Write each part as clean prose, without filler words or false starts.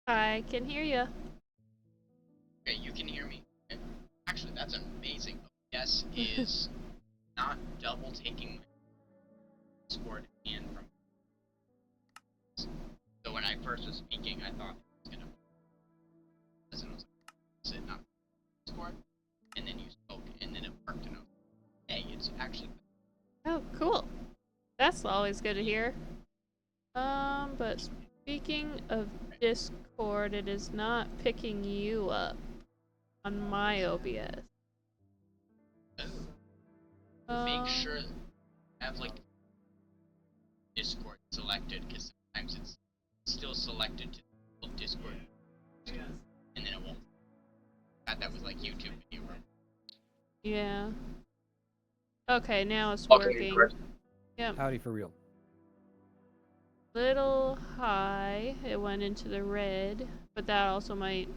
I can hear you. Okay, you can hear me. Okay. Actually, that's amazing. OBS is not double taking my Discord and from. So when I first was speaking, I thought it was gonna listen. I was like, is it not Discord? And then you spoke, and then it worked, and I was like, hey, it's actually. Oh, cool. That's always good to hear. But speaking of Discord, it is not picking you up on my OBS. Make Um, sure I have like Discord selected because sometimes it's still selected to Discord, and then it won't. That was like YouTube video. yeah. Okay, now it's Okay, working. Chris. Yep. Howdy for real. Little high. It went into the red, but that also might.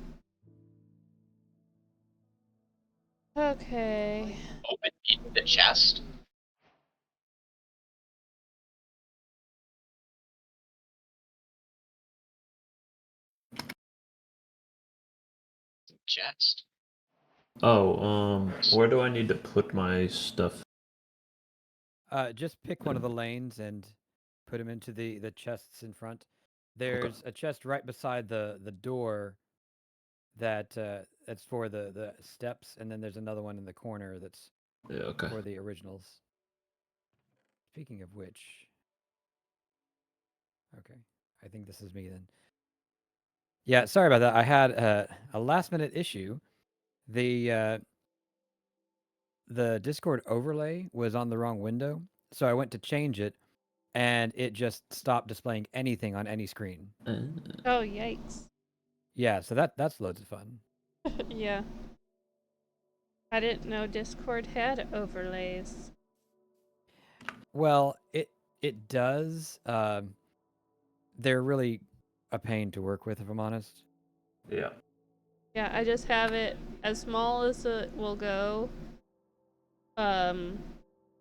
Okay. Open the chest. Chest. Oh, where do I need to put my stuff? Just pick one of the lanes and put them into the chests in front. There's a chest right beside the door that's for the steps, and then there's another one in the corner that's Yeah, okay. for the originals. Speaking of which, okay, I think this is me then. Yeah, sorry about that. I had a last minute issue. The the Discord overlay was on the wrong window, so I went to change it, and it just stopped displaying anything on any screen. Oh, yikes. Yeah, so that's loads of fun. Yeah. I didn't know Discord had overlays. Well, it does. They're really a pain to work with, if I'm honest. Yeah. Yeah, I just have it as small as it will go, um,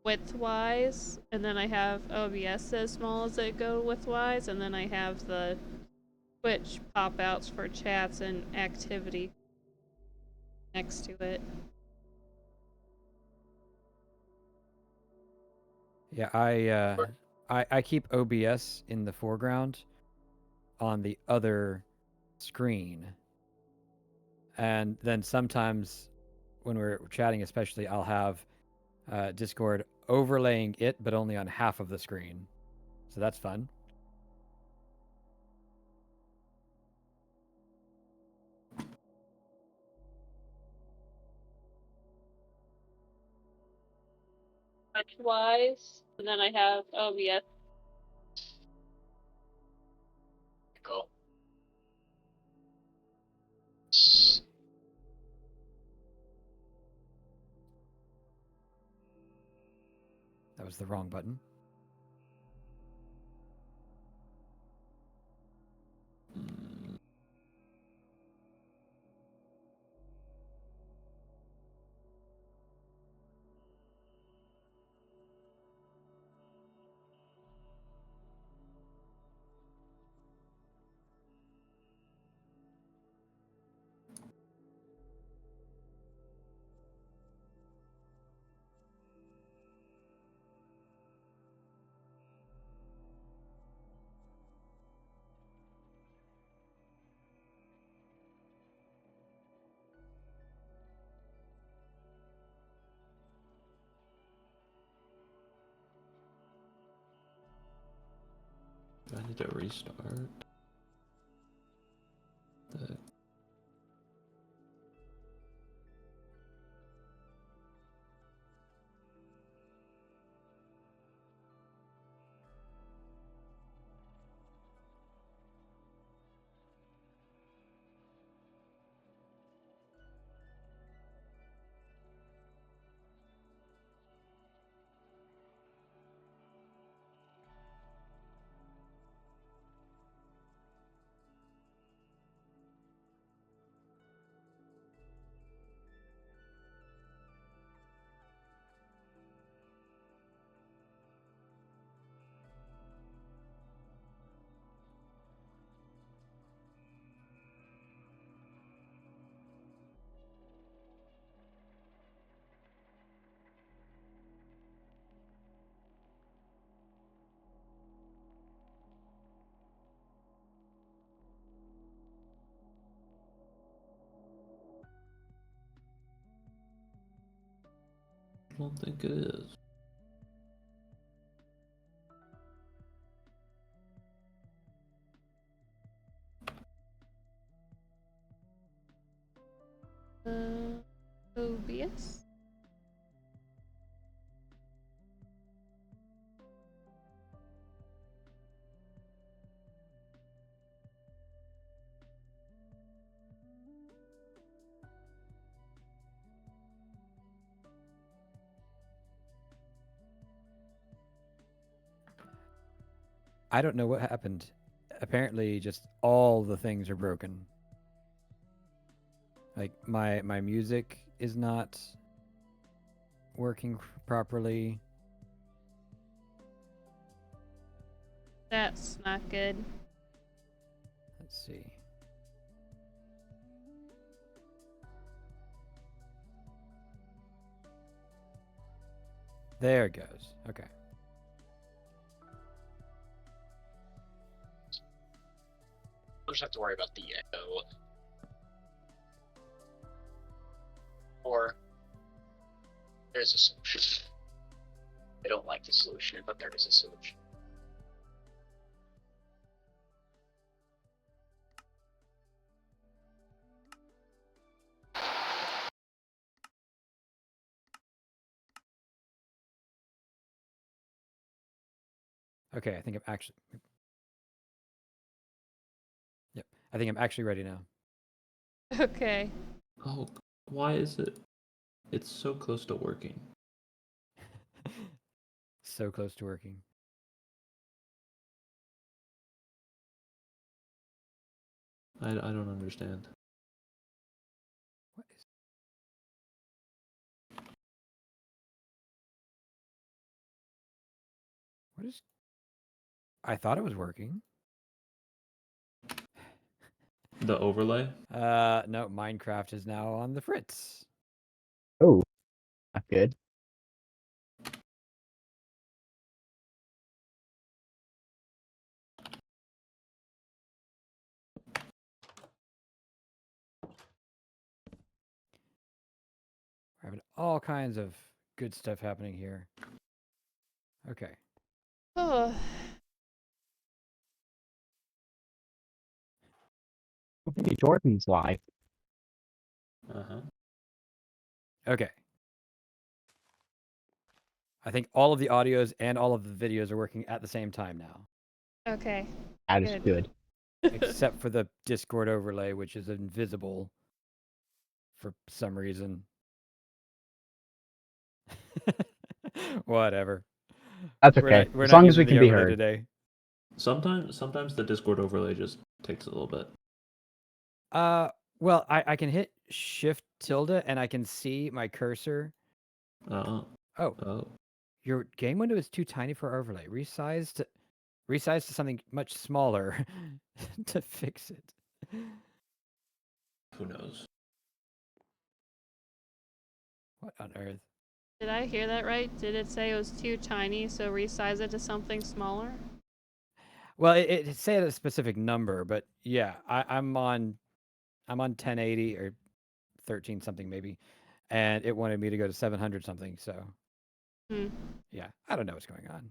width-wise, and then I have OBS as small as it go width-wise, and then I have the Twitch pop-outs for chats and activity next to it. Yeah, I keep OBS in the foreground on the other screen, and then sometimes when we're chatting, especially, I'll have Discord overlaying it, but only on half of the screen. So that's fun. Twitch-wise, and then I have OBS. Go. That was the wrong button. Do I need to restart? The... don't think it is. OBS? I don't know what happened. Apparently, just all the things are broken. Like my music is not working properly. That's not good. Let's see. There it goes. Okay. We'll just have to worry about the echo. Or there's a solution. I don't like the solution, but there is a solution. Okay, I think I'm actually. Yep, I think I'm actually ready now. Okay. Oh, why is it? It's so close to working. So close to working. I don't understand. What is? What is? I thought it was working. The overlay? No, Minecraft is now on the fritz. Oh, not good. We're having all kinds of good stuff happening here. Okay. Oh, Maybe Jordan's live. Uh-huh. Okay. I think all of the audios and all of the videos are working at the same time now, okay. That is Good. good. except for the Discord overlay, which is invisible for some reason. Whatever. That's We're okay. we're As not long as we using can the be overlay heard. today. Sometimes the Discord overlay just takes a little bit. Well, I can hit Shift tilde and I can see my cursor. Oh. Oh, Oh. your game window is too tiny for overlay. Resize to something much smaller to fix it. Who knows? What on earth? Did I hear that right? Did it say it was too tiny, so resize it to something smaller? Well, it said a specific number, but yeah, I'm on 1080 or 13 something maybe, and it wanted me to go to 700 something. So Hmm. yeah, I don't know what's going on.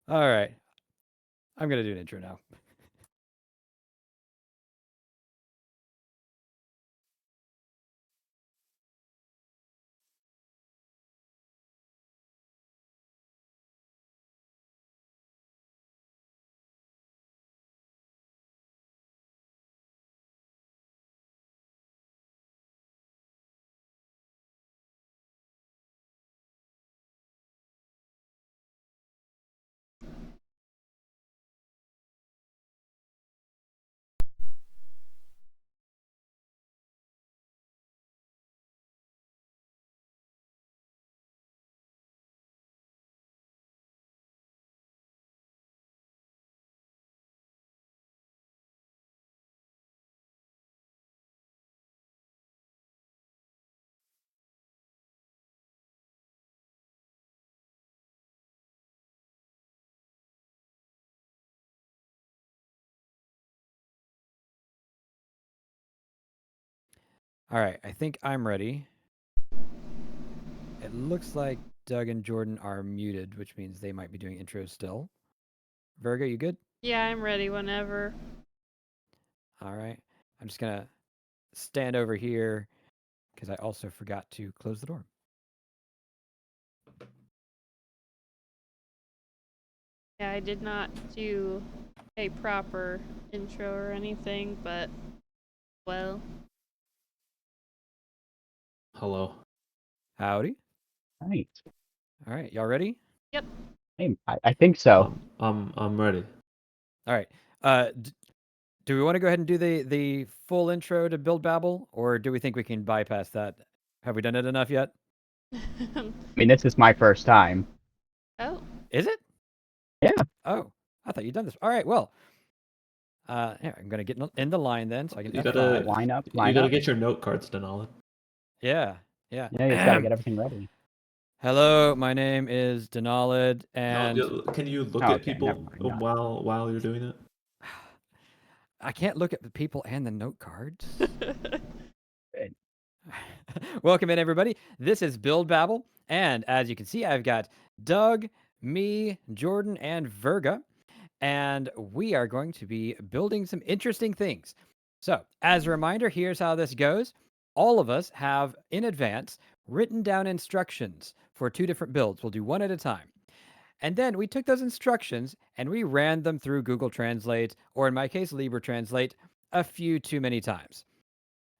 All right, I'm gonna do an intro now. All right, I think I'm ready. It looks like Doug and Jordan are muted, which means they might be doing intros still. Virgo, you good? Yeah, I'm ready whenever. All right. I'm just gonna stand over here because I also forgot to close the door. Yeah, I did not do a proper intro or anything, but well. Hello. Howdy. Right. All right, y'all ready? Yep. Hey, I think so. I'm ready. All right. Do we want to go ahead and do the full intro to Build Babble, or do we think we can bypass that? Have we done it enough yet? I mean, this is my first time. Oh. Is it? Yeah. Oh, I thought you'd done this. All right. Well, here, I'm gonna get in the line then, so I can You F5. gotta Line up. you gotta get your note cards, Denali. Yeah, yeah. Yeah, you just gotta get everything ready. Hello, my name is Denalid, and Can you look Oh, at okay, people never mind, no. while you're doing it? I can't look at the people and the note cards. Good. Welcome in, everybody. This is Build Babble, and as you can see, I've got Doug, me, Jordan, and Virga, and we are going to be building some interesting things. So, as a reminder, here's how this goes. All of us have, in advance, written down instructions for 2 different builds. We'll do one at a time. And then we took those instructions and we ran them through Google Translate, or in my case, Libre Translate, a few too many times.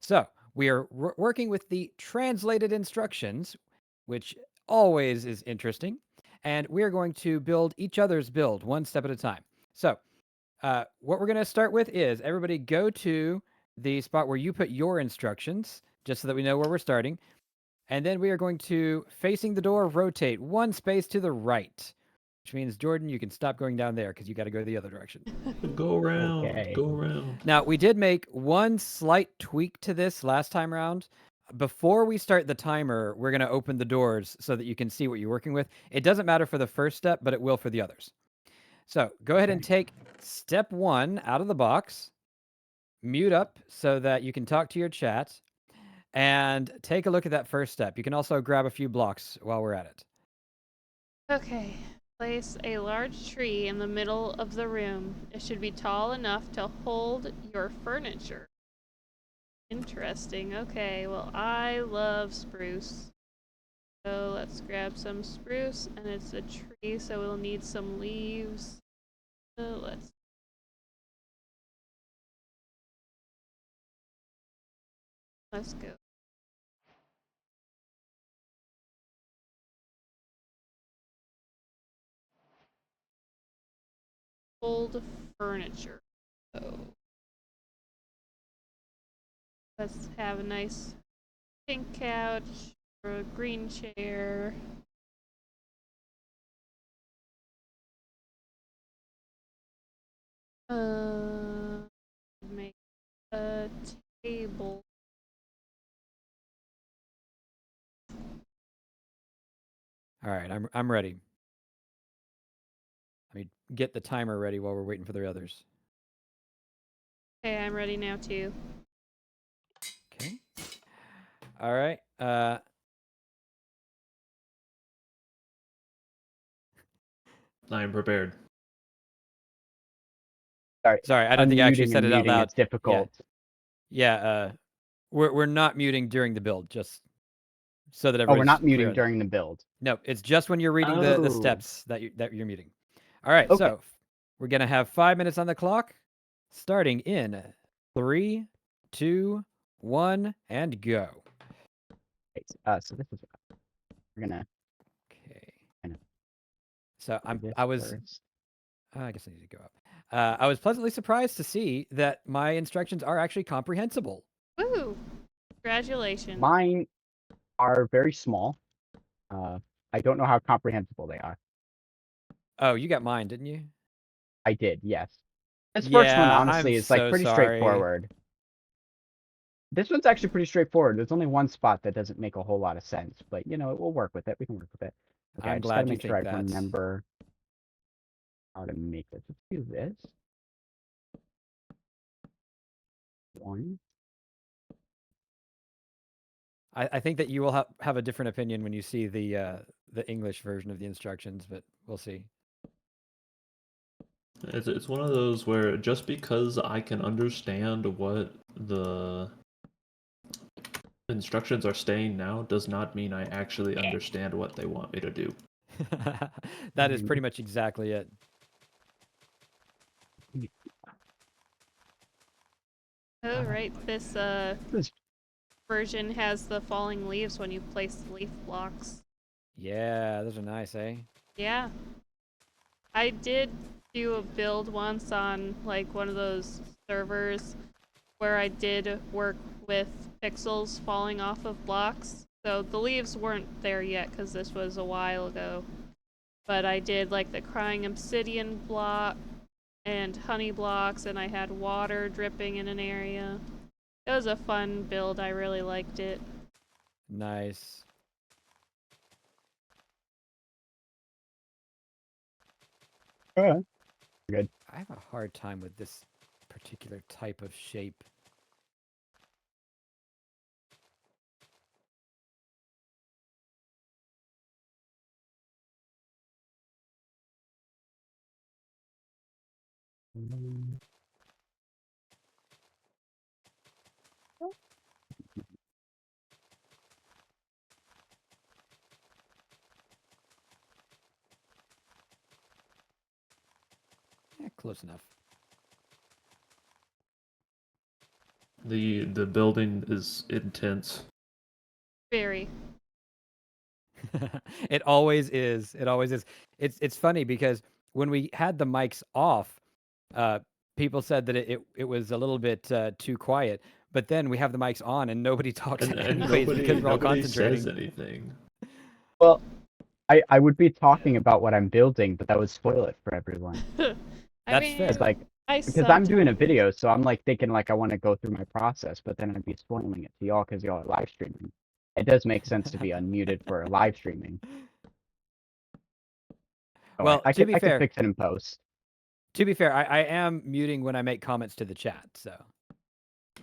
So we are working with the translated instructions, which always is interesting. And we're going to build each other's build one step at a time. So what we're going to start with is everybody go to the spot where you put your instructions, just so that we know where we're starting. And then we are going to, facing the door, rotate 1 space to the right, which means, Jordan, you can stop going down there because you got to go the other direction. Go around. Okay. Go around. Now, we did make one slight tweak to this last time around. Before we start the timer, we're going to open the doors so that you can see what you're working with. It doesn't matter for the first step, but it will for the others. So go ahead and take step 1 out of the box, mute up so that you can talk to your chat, and take a look at that first step. You can also grab a few blocks while we're at it. Okay. Place a large tree in the middle of the room. It should be tall enough to hold your furniture. Interesting. Okay, well, I love spruce. So let's grab some spruce, and it's a tree, so we'll need some leaves. So let's go. Hold furniture. So let's have a nice pink couch or a green chair. Make a table. All right, I'm ready. Let me get the timer ready while we're waiting for the others. Okay, I'm ready now too. Okay. All right. I am prepared. Sorry, I don't think I actually Unmuting said and it out muting, loud. it's difficult. Yeah. We're not muting during the build, just so that Oh, we're everybody's not clear muting on that. during the build. No, it's just when you're reading the Oh. steps that you're muting. All right, Okay. so we're gonna have 5 minutes on the clock, starting in 3, 2, 1, and go. Okay, so this is we're gonna Okay. Kind of So do this I was first. I guess I need to go up. I was pleasantly surprised to see that my instructions are actually comprehensible. Woo! Congratulations. Mine are very small. I don't know how comprehensible they are. Oh, you got mine, didn't you? I did, yes. This first one, Yeah, honestly, I'm is like so pretty sorry. straightforward. This one's actually pretty straightforward. There's only one spot that doesn't make a whole lot of sense, but you know, we'll work with it. We can work with it. Okay, I I'm just gotta glad you make sure think I that. remember how to make this. Let's do this. One. I think that you will have a different opinion when you see the English version of the instructions, but we'll see. It's one of those where just because I can understand what the instructions are saying now does not mean I actually understand what they want me to do. That is pretty much exactly it. Oh, right. This This- version has the falling leaves when you place the leaf blocks. Yeah, those are nice, eh? Yeah. I did do a build once on like one of those servers where I did work with pixels falling off of blocks. So the leaves weren't there yet because this was a while ago. But I did like the crying obsidian block and honey blocks, and I had water dripping in an area. It was a fun build. I really liked it. Nice. Good. I have a hard time with this particular type of shape. Yeah, close enough. The building is intense. Very. It always is. It always is. It's funny because when we had the mics off, people said that it was a little bit too quiet. But then we have the mics on and nobody talks And anyways because we're all nobody concentrating. says anything. Well, I would be talking about what I'm building, but that would spoil it for everyone. I That's mean, fair. It's like I because I'm doing a sometimes- video, so I'm like thinking like I want to go through my process, but then I'd be spoiling it to y'all because y'all are live streaming. It does make sense to be unmuted for live streaming. Oh, Well, I to be could fair, fix it in post. to be fair, I am muting when I make comments to the chat. So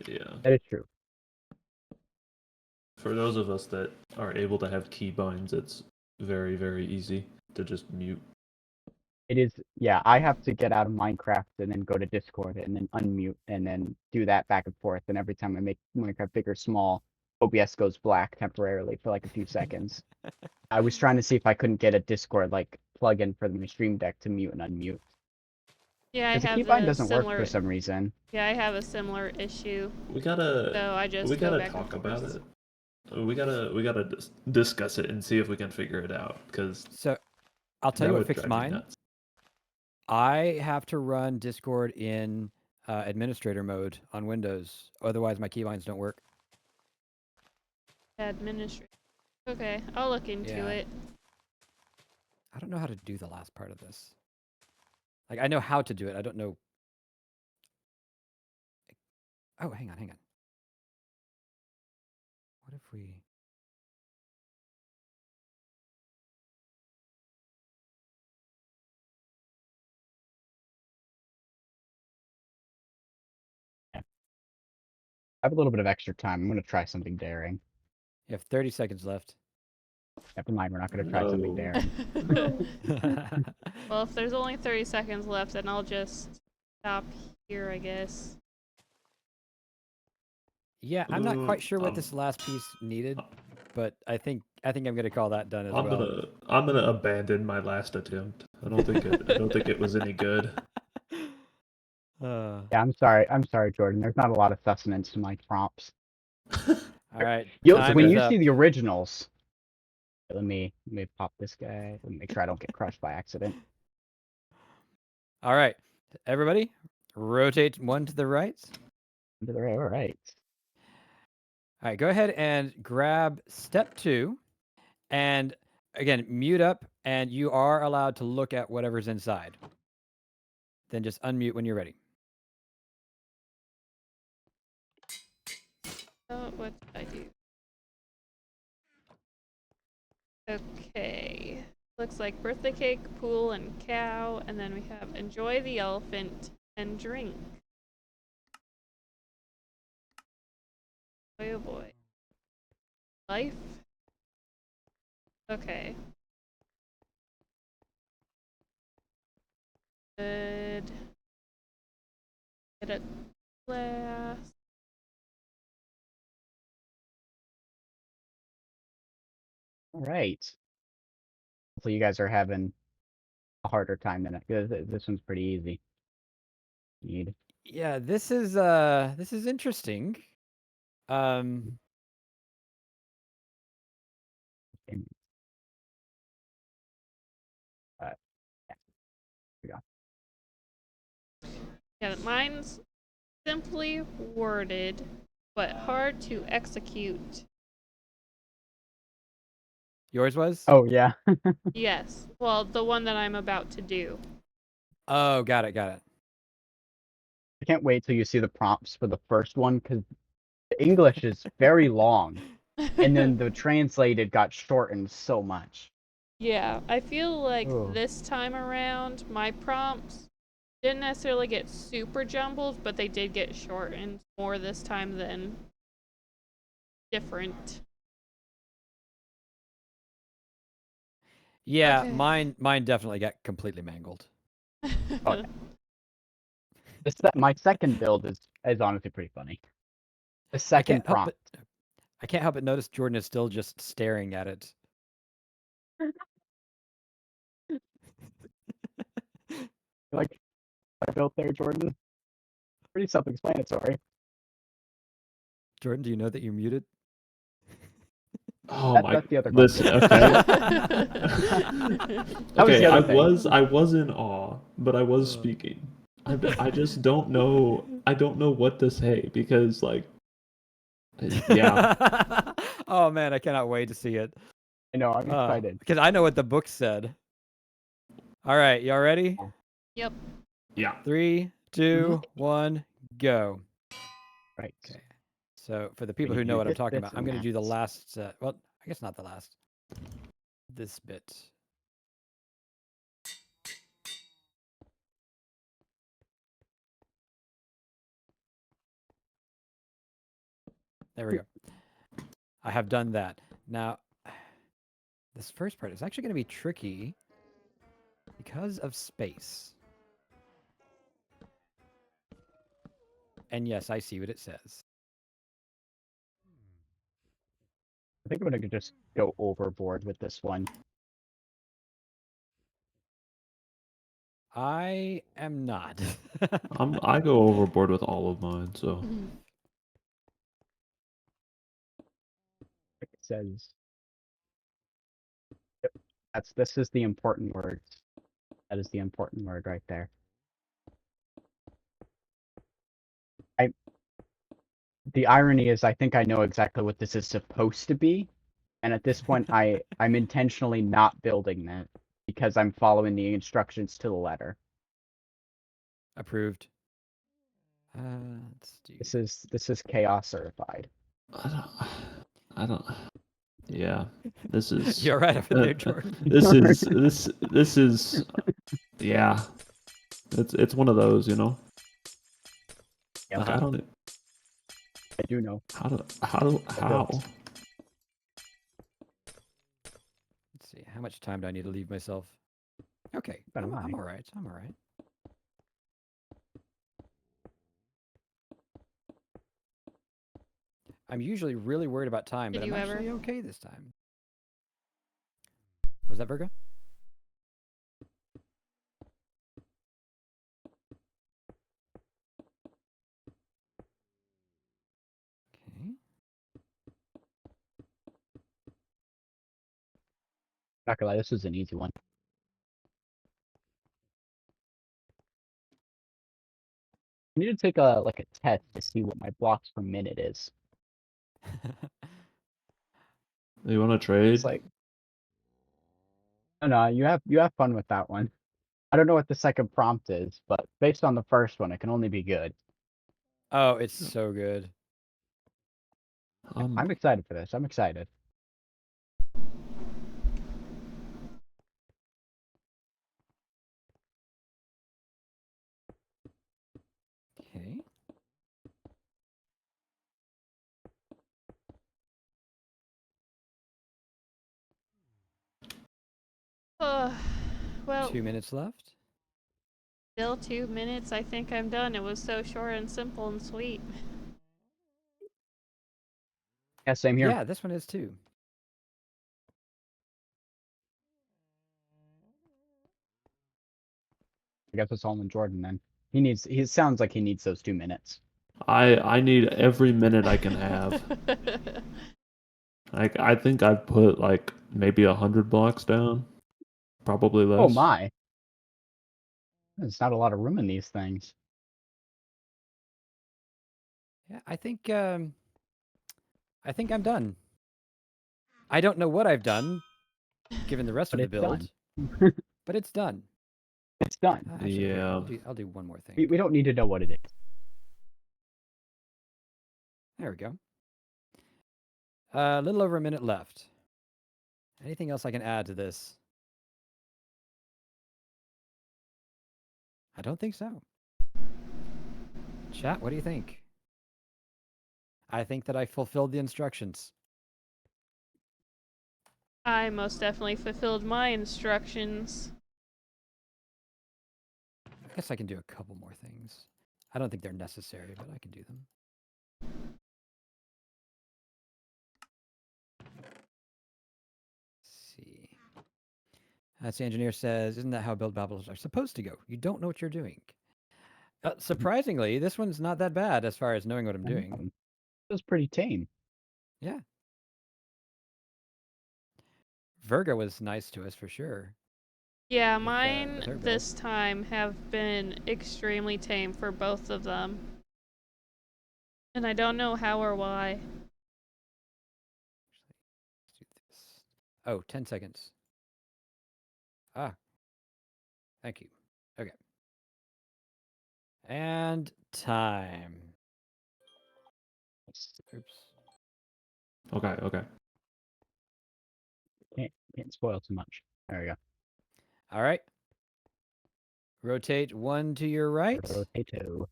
Yeah. That is true. For those of us that are able to have keybinds, it's very, very easy to just mute. It is, yeah, I have to get out of Minecraft and then go to Discord and then unmute and then do that back and forth. And every time I make Minecraft big or small, OBS goes black temporarily for like a few seconds. I was trying to see if I couldn't get a Discord like plugin for my Stream Deck to mute and unmute. yeah, I Because the have keybind a doesn't work similar. for some reason. Yeah, I have a similar issue. We gotta So I just we go gotta back talk and about forth. it. We gotta discuss it and see if we can figure it out because so I'll tell that you what would fixed drive me mine. nuts. I have to run Discord in administrator mode on Windows. Otherwise, my keybinds don't work. Administrator. Okay, I'll look into Yeah. it. I don't know how to do the last part of this. Like, I know how to do it. I don't know. Oh, hang on, hang on. What if we... I have a little bit of extra time. I'm going to try something daring. You have 30 seconds left. Never mind, we're not going to try something No. daring. Well, if there's only 30 seconds left, then I'll just stop here, I guess. Yeah, I'm not quite sure what I'm- this last piece needed, but I think I'm gonna call that done as I'm well. gonna abandon my last attempt. I don't think it was any good. Uh, Yeah, I'm sorry, Jordan. There's not a lot of sustenance to my prompts. all right, time When is you up. see the originals, let me pop this guy. Let me make sure I don't get crushed by accident. All right, everybody, rotate one to the right. To the right, all right. All right, go ahead and grab step 2, and again, mute up, and you are allowed to look at whatever's inside. Then just unmute when you're ready. Oh, what did I do? Okay. Looks like birthday cake, pool, and cow, and then we have enjoy the elephant and drink. Oh boy. life. Okay. Good. Get a glass. All right. Hopefully you guys are having a harder time than this one's pretty easy. Need. Yeah, this is interesting. Um, Uh, yeah, we go. Yeah, mine's simply worded, but hard to execute. yours was? Oh yeah. Yes. Well, the one that I'm about to do. Oh, got it. I can't wait till you see the prompts for the first one because the English is very long, and then the translated got shortened so much. Yeah, I feel like Oh. this time around, my prompts didn't necessarily get super jumbled, but they did get shortened more this time than different. Yeah, Okay. mine definitely got completely mangled. Oh, yeah. My second build is honestly pretty funny. The second prompt. I can't help but notice Jordan is still just staring at it. Like I built there, Jordan. Pretty self-explanatory. Jordan, do you know that you're muted? Oh my! That's the other Listen, question. okay. That was Okay, the other thing. I was in awe, but I was Uh. speaking. I just don't know. I don't know what to say because like, yeah. Oh man, I cannot wait to see it. I know, I'm excited. Because I know what the book said. All right, y'all ready? Yep. Yeah. 3, 2, 1, go. Right. Okay. So for the We people need who to know do what I'm this, talking this, about, I'm and going to do the that. last. Well, I guess not the last. This bit. There we go. I have done that. Now, this first part is actually going to be tricky because of space. And yes, I see what it says. I think I'm gonna just go overboard with this one. I am not. I go overboard with all of mine, so It says, yep, this is the important word. That is the important word right there. The irony is I think I know exactly what this is supposed to be, and at this point I'm intentionally not building that because I'm following the instructions to the letter. Approved. Let's do. This is chaos certified. I don't. Yeah, this is. You're right over there, Jordan. This is. Yeah, it's one of those, you know. Yep, Like, I don't. I do know. How? Let's see. How much time do I need to leave myself? Okay, But I'm I'm all right. I'm all right. I'm usually really worried about time, but Did I'm you ever? actually okay this time. Was that Virgo? Okay. not gonna lie, this was an easy one. I need to take a test to see what my blocks per minute is. You want to trade? It's like, no, you have fun with that one. I don't know what the second prompt is, but based on the first one, it can only be good. Oh, it's so good. I'm excited for this. I'm excited. Okay. Well, 2 minutes left. still 2 minutes. I think I'm done. It was so short and simple and sweet. Yeah, same here. Yeah, this one is too. I guess it's all in Jordan then. He sounds like he needs those 2 minutes. I need every minute I can have. Like I think I've put like maybe 100 blocks down, probably less. Oh my. There's not a lot of room in these things. Yeah, I think I'm done. I don't know what I've done, given the rest But of the it's build, done. but it's done. It's done. Actually, here, Yeah. I'll do one more thing. We don't need to know what it is. There we go. A little over a minute left. Anything else I can add to this? I don't think so. Chat, what do you think? I think that I fulfilled the instructions. I most definitely fulfilled my instructions. I guess I can do a couple more things. I don't think they're necessary, but I can do them. Let's see. That's the engineer says, isn't that how build babbles are supposed to go? You don't know what you're doing. Surprisingly, this one's not that bad as far as knowing what I'm doing. It was pretty tame. Yeah. Virgo was nice to us for sure. Yeah, with mine her build. this time have been extremely tame for both of them. And I don't know how or why. Let's do this. Oh, 10 seconds. Ah. Thank you. Okay. And time. Oops. Okay. Can't spoil too much. There we go. All right. Rotate one to your right. Potato.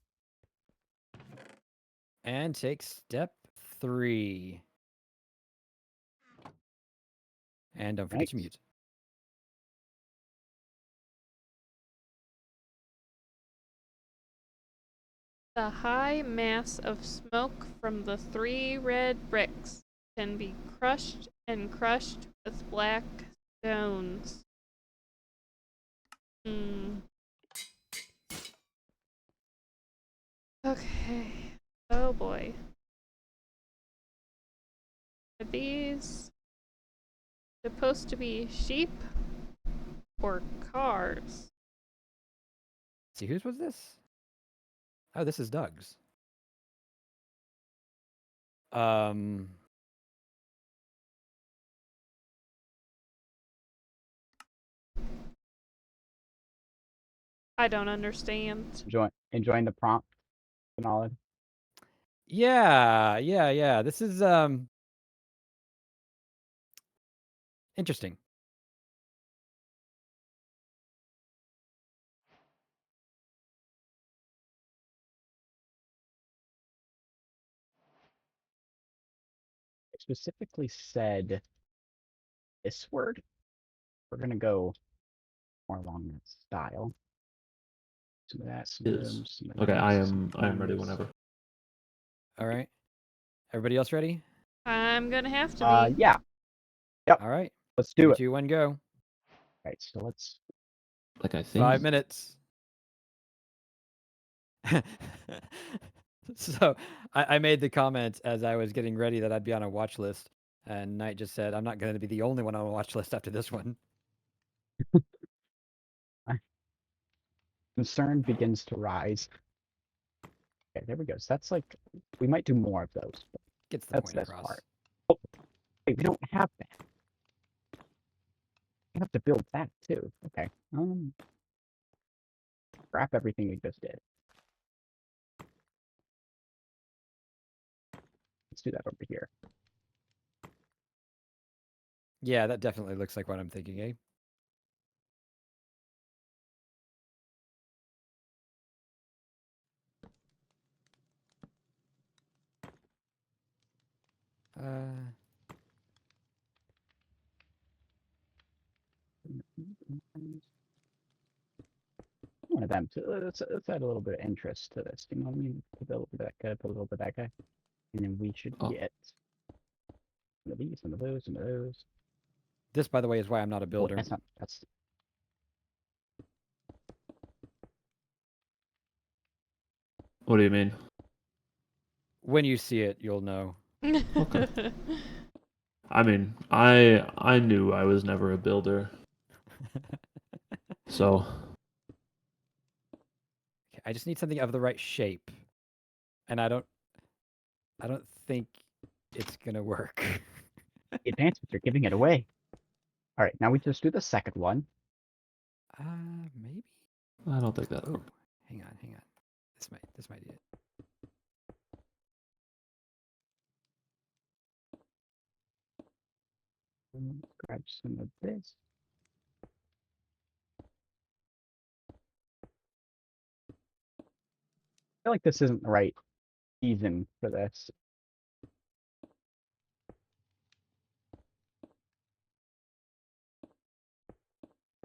And take step 3. And don't forget to Nice. mute. The high mass of smoke from the 3 red bricks can be crushed and crushed with black stones. Okay. Oh boy. Are these supposed to be sheep or cars? See, whose was this? Oh, this is Doug's. I don't understand. Enjoying the prompt knowledge. Yeah. This is interesting. It specifically said this word. We're gonna go more along that style. Some of that, some of Is them, some of okay. this, I some am ready those. whenever. All right. Everybody else ready? I'm gonna have to be. Yeah. Yep. All right. Let's do 3, it. 2, 1, go. Right. So let's. Like I think 5 minutes. So I made the comment as I was getting ready that I'd be on a watch list, and Knight just said, I'm not going to be the only one on a watch list after this one. Concern begins to rise. Okay, there we go. So that's like we might do more of those. But Gets the that's point this across. part. Oh, wait, we don't have that. We have to build that too. Okay. Scrap everything we just did. Let's do that over here. Yeah, that definitely looks like what I'm thinking, eh? of them. So let's add a little bit of interest to this. You know what I mean? Put a little bit of that guy, put a little bit of that guy, and then we should Oh. get some of these, some of those, some of those. This, by the way, is why I'm not a Oh, builder. that's not. That's What do you mean? When you see it, you'll know. Okay. I mean, I knew I was never a builder, so I just need something of the right shape, and I don't think it's gonna work. the advancements are giving it away. All right, now we just do the second one. Maybe. I don't think that. Oh, hang on. This might be it. Grab some of this. I feel like this isn't the right season for this.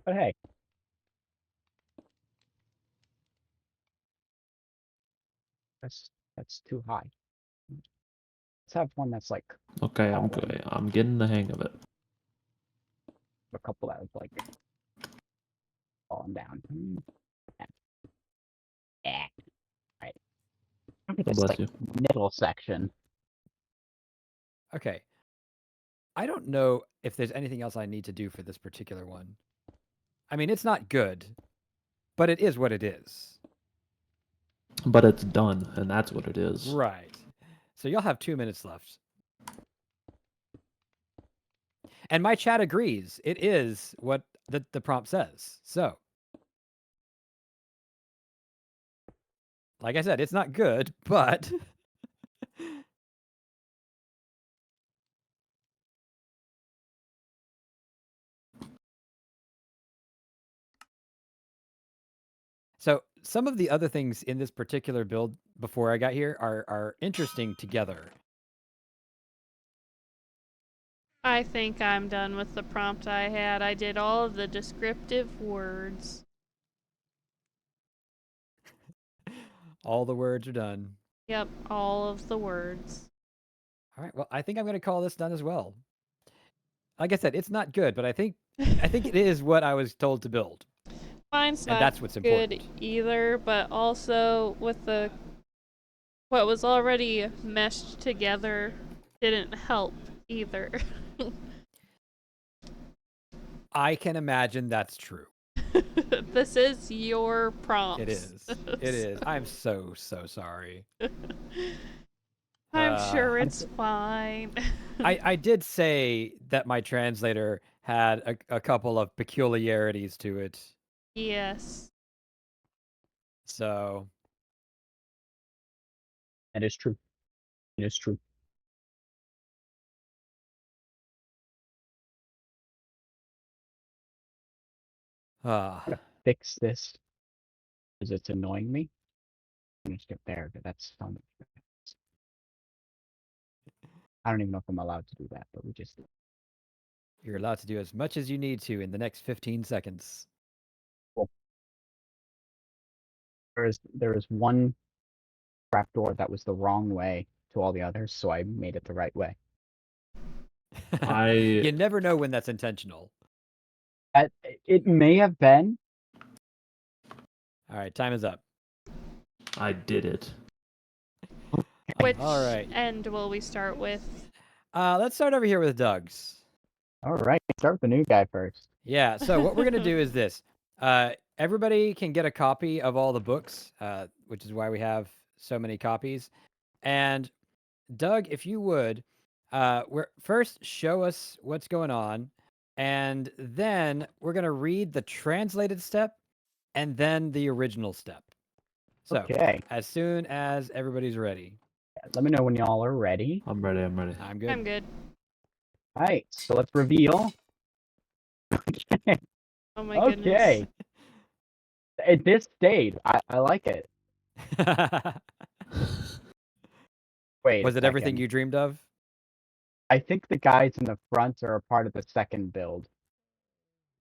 But hey. That's too high. Let's have one that's like Okay, I'm fallen. good. I'm getting the hang of it. A couple that was like falling down. Yeah. Yeah. Right. Look at God this bless like you. middle section. Okay. I don't know if there's anything else I need to do for this particular one. I mean, it's not good, but it is what it is. But it's done, and that's what it is. Right. So you'll have 2 minutes left. And my chat agrees. It is what the prompt says. So, like I said, it's not good, but so some of the other things in this particular build before I got here are interesting together. I think I'm done with the prompt I had. I did all of the descriptive words. All the words are done. Yep, all of the words. All right. Well, I think I'm going to call this done as well. Like I said, it's not good, but I think it is what I was told to build. Mine's And not that's what's good important. either, but also with the what was already meshed together didn't help either. I can imagine that's true. This is your prompt. It is. It is. I'm so sorry. I'm sure it's fine. I did say that my translator had a couple of peculiarities to it. Yes. So That is true. It is true. Fix this because it's annoying me. I'm gonna skip there, but that's fun. I don't even know if I'm allowed to do that, but we just you're allowed to do as much as you need to in the next 15 seconds. there is one trapdoor that was the wrong way to all the others, so I made it the right way. You never know when that's intentional. It may have been. All right, time is up. I did it. Which All right. end will we start with? Let's start over here with Doug's. All right, start with the new guy first. Yeah, so what we're going to do is this. Everybody can get a copy of all the books, which is why we have so many copies. And Doug, if you would, first show us what's going on, and then we're going to read the translated step and then the original step. So, Okay. as soon as everybody's ready. Let me know when y'all are ready. I'm ready. I'm ready. I'm good. I'm good. All right, so let's reveal. Oh my Okay. goodness. This stayed. I like it. Wait. Was a it everything second. you dreamed of? I think the guys in the front are a part of the second build.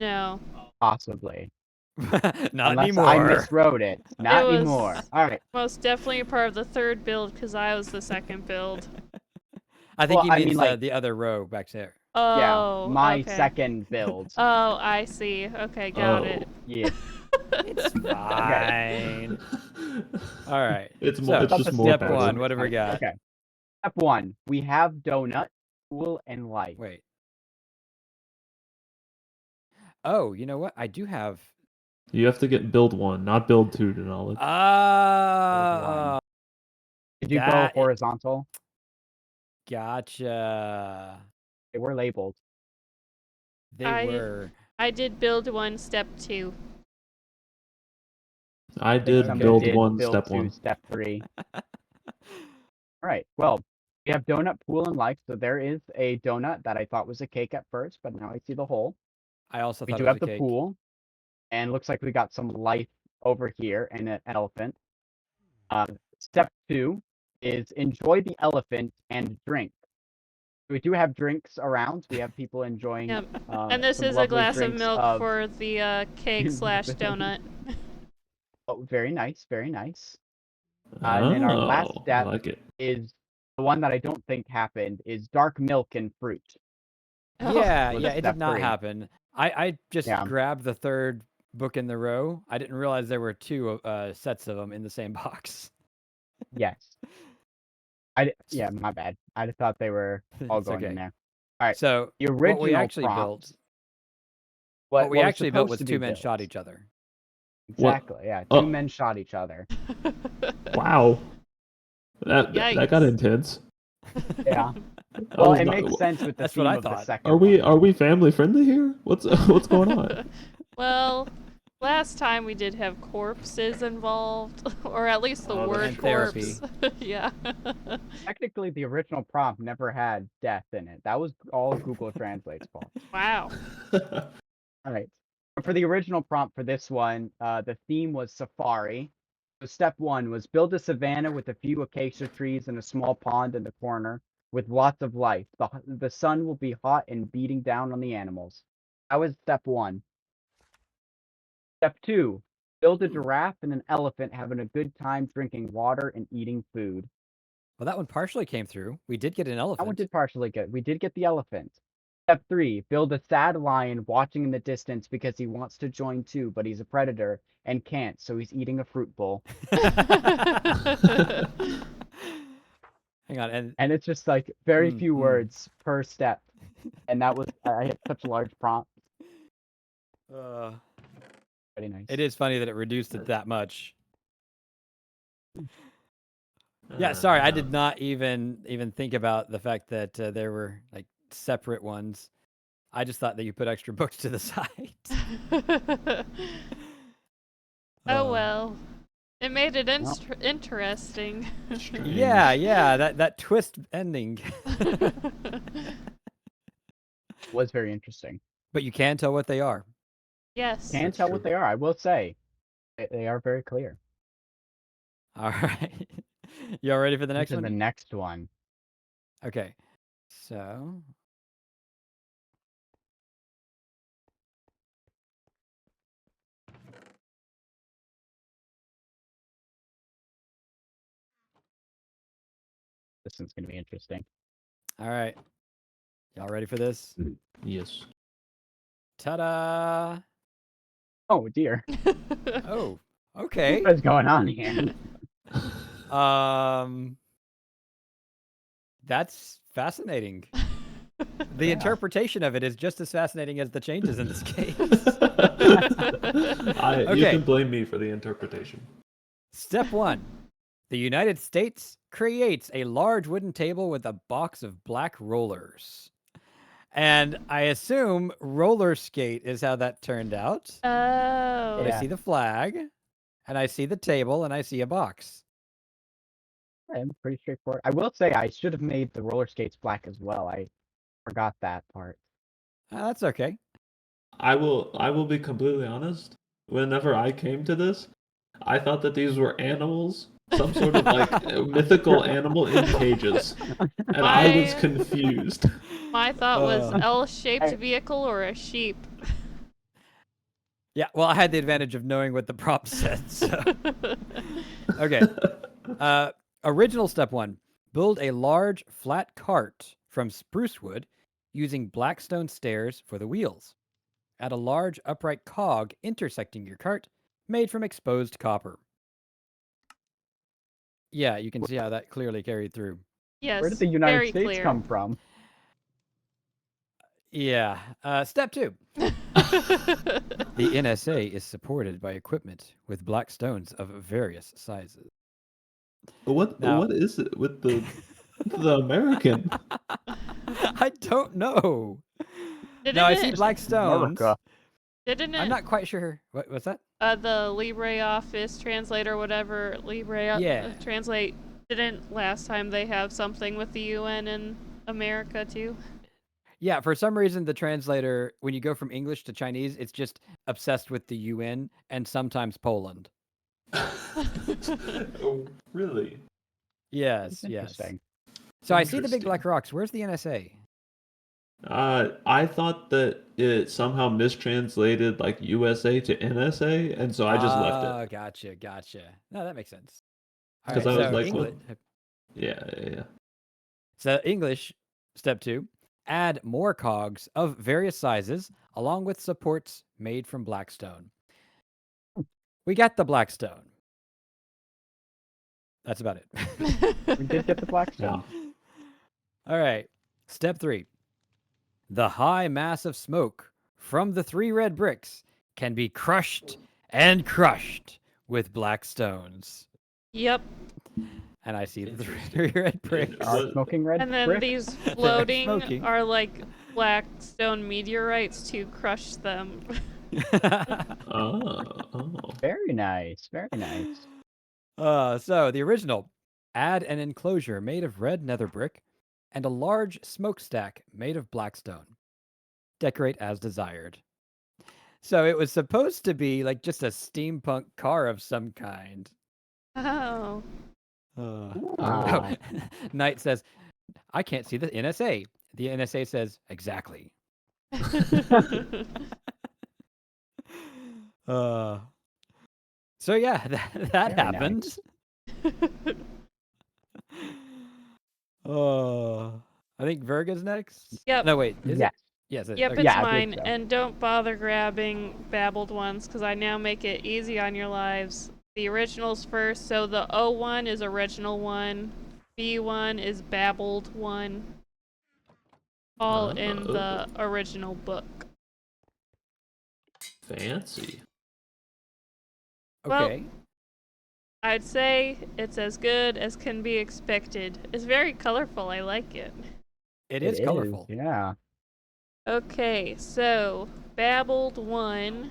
No. Possibly. Not Unless anymore. I miswrote it. Not was- anymore. All right. Most definitely a part of the third build because I was the second build. I think Well, he I means mean, like- the other row back there. Oh, my okay. second build. Oh, I see. Okay, got it. Yeah. It's fine. All right. It's So, more. It's just more step better. one. What have we got? Okay. Step 1. We have donut, pool, and life. Wait. Oh, you know what? I do have. You have to get build 1, not build 2 to knowledge. Oh, Did you go that- horizontal? gotcha. They were labeled. They were. I did build 1, step 2. I think did somebody build did 1, build step 2, 1. step 3. All right. Well, we have donut, pool, and life. So there is a donut that I thought was a cake at first, but now I see the hole. I also We thought do it was have a the cake. pool, and looks like we got some life over here and an elephant. Step 2 is enjoy the elephant and drink. We do have drinks around. We have people enjoying. Yep. And this some is a lovely glass of drinks milk for the cake / donut. Oh, very nice, very nice. And then our last Oh, I step like it. is the one that I don't think happened is dark milk and fruit. Yeah, Was yeah, it step did not 3. happen. I just Yeah. grabbed the third book in the row. I didn't realize there were two sets of them in the same box. Yes. Yeah, my bad. I just thought they were all It's going okay. in there. All right. So The original what we actually prompt, built, what we was actually built supposed was to two be men shot built. each other. What? Exactly. Yeah, Oh. two men shot each other. Wow. That got Yikes. intense. Yeah. I Well, was it not- makes sense with the That's what theme I of the thought. second Are we one. family friendly here? What's going on? Well, last time we did have corpses involved, or at least the Oh, word and therapy. corpse. Yeah. Technically, the original prompt never had death in it. That was all Google Translate's fault. Wow. All right. But for the original prompt for this one, the theme was safari. So step 1 was build a savanna with a few acacia trees and a small pond in the corner with lots of life. The sun will be hot and beating down on the animals. That was step 1. Step 2, build a giraffe and an elephant having a good time drinking water and eating food. Well, that one partially came through. We did get an That one elephant. did partially good. We did get the elephant. Step 3, build a sad lion watching in the distance because he wants to join too, but he's a predator and can't, so he's eating a fruit bowl. Hang on, and And it's just like very few Mm. words per step. And that was, I had such a large prompt. Very nice. it is funny that it reduced it that much. Yeah, sorry, I did not even think about the fact that there were like separate ones. I just thought that you put extra books to the side. Oh well. It made it Well. interesting. Yeah, that twist ending. Was very interesting. But you can tell what they are. Yes. Can't That's tell true. what they are, I will say. They are very clear. All right. You all ready for the next Into one? the next one. Okay. So, This one's going to be interesting. all right. Y'all ready for this? Yes. Ta-da! Oh, dear. Oh, okay. What is going on here? That's fascinating. The Yeah. interpretation of it is just as fascinating as the changes in this case. You Okay. can blame me for the interpretation. Step 1. The United States creates a large wooden table with a box of black rollers. And I assume roller skate is how that turned out. Oh. But Yeah. I see the flag, and I see the table, and I see a box. Pretty straightforward. I will say I should have made the roller skates black as well. I forgot that part. That's okay. I will be completely honest. Whenever I came to this, I thought that these were animals, some sort of like mythical animal in cages, and I was My- confused. My thought was Uh. L-shaped I- vehicle or a sheep. Yeah, well, I had the advantage of knowing what the prompt said. So. Okay. Original step 1. Build a large flat cart from spruce wood using blackstone stairs for the wheels. Add a large upright cog intersecting your cart made from exposed copper. Yeah, you can see how that clearly carried through. Where did Yes, the United very States clear. come from? Yeah. Step 2. The NSA is supported by equipment with black stones of various sizes. What Now- what is it with the American? I don't know. Didn't Now I it, see black stones. America. didn't I'm it, not quite sure. What's that? the LibreOffice translator, whatever, Yeah. translate, didn't last time they have something with the UN in America too? Yeah, for some reason, the translator, when you go from English to Chinese, it's just obsessed with the UN and sometimes Poland. Oh, really? Yes, That's yes. interesting. So I see the big Interesting. black rocks. Where's the NSA? I thought that it somehow mistranslated like USA to NSA, and so I just left Oh, it gotcha. No, that makes sense. All because right, I was so like, English. well, yeah. So English, step 2, add more cogs of various sizes along with supports made from blackstone. We got the blackstone. That's about it. We did get the Blackstone. All right. Step 3. The high mass of smoke from the 3 red bricks can be crushed and crushed with black stones. Yep. And I see the Interesting. 3 red bricks. It Are was- smoking red And then brick? these floating smoking. are like black stone meteorites to crush them. Oh. Very nice. Very nice. So the original, add an enclosure made of red nether brick and a large smokestack made of blackstone. Decorate as desired. So it was supposed to be like just a steampunk car of some kind. Oh. Ah. Knight says, I can't see the NSA. The NSA says, exactly. So yeah, that Very happened. I think Virga's next. Yep. No, wait. Is Yes. it? Yes. Yep, Okay. it's Yeah, I mine. believe so. And don't bother grabbing babbled ones because I now make it easy on your lives. The originals first. So the O1 is original one. B1 is babbled one. All in the original book. Fancy. Well, Okay. I'd say it's as good as can be expected. It's very colorful. I like it. It is colorful. Yeah. Okay, so Babbled 1.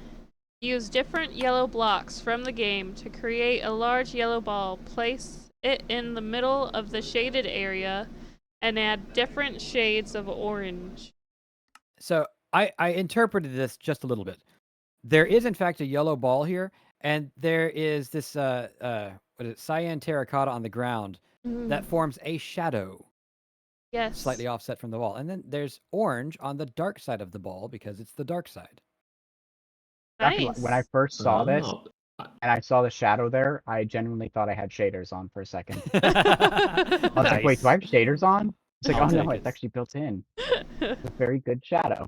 Use different yellow blocks from the game to create a large yellow ball. Place it in the middle of the shaded area and add different shades of orange. So I interpreted this just a little bit. There is in fact a yellow ball here, and there is this what is it, cyan terracotta on the ground that forms a shadow, Yes. slightly offset from the wall. And then there's orange on the dark side of the ball because it's the dark side. Actually, Nice. when I first saw this Oh. and I saw the shadow there, I genuinely thought I had shaders on for a second. I I was like, wait, do I have shaders on? It's like, I'll oh no, take it's it. actually built in. It's a very good shadow.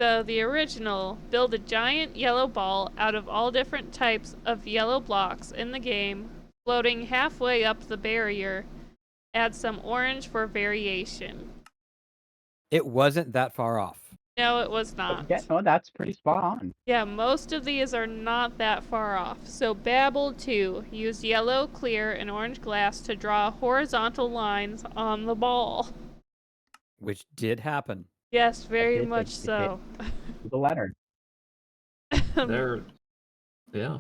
So the original, build a giant yellow ball out of all different types of yellow blocks in the game, floating halfway up the barrier. Add some orange for variation. It wasn't that far off. No, it was not. Yeah, no, that's pretty spot on. Yeah, most of these are not that far off. So Babble 2, use yellow, clear, and orange glass to draw horizontal lines on the ball. Which did happen. Yes, very did, much it so. The letter. There. Yeah.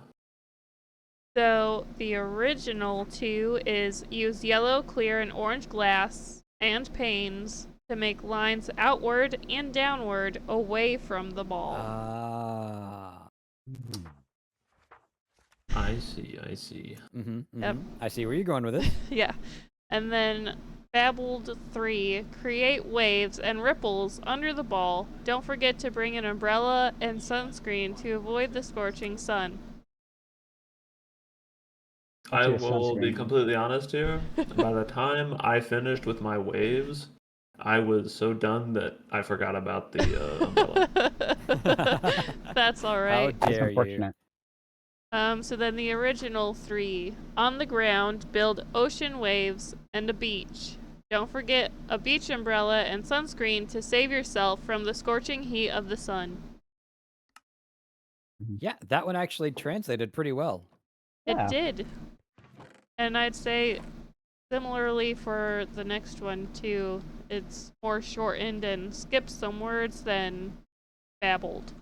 So the original 2 is use yellow, clear, and orange glass and panes to make lines outward and downward away from the ball. Ah. I see. Mm-hmm, Yep. I see where you're going with it. Yeah. And then Babbled 3. Create waves and ripples under the ball. Don't forget to bring an umbrella and sunscreen to avoid the scorching sun. I What's your will be sunscreen? completely honest here. By the time I finished with my waves, I was so done that I forgot about the umbrella. That's How alright. That's dare you? unfortunate. So then the original 3. On the ground, build ocean waves and a beach. Don't forget a beach umbrella and sunscreen to save yourself from the scorching heat of the sun. Yeah, that one actually translated pretty well. Yeah. It did. And I'd say similarly for the next one too. It's more shortened and skips some words than babbled.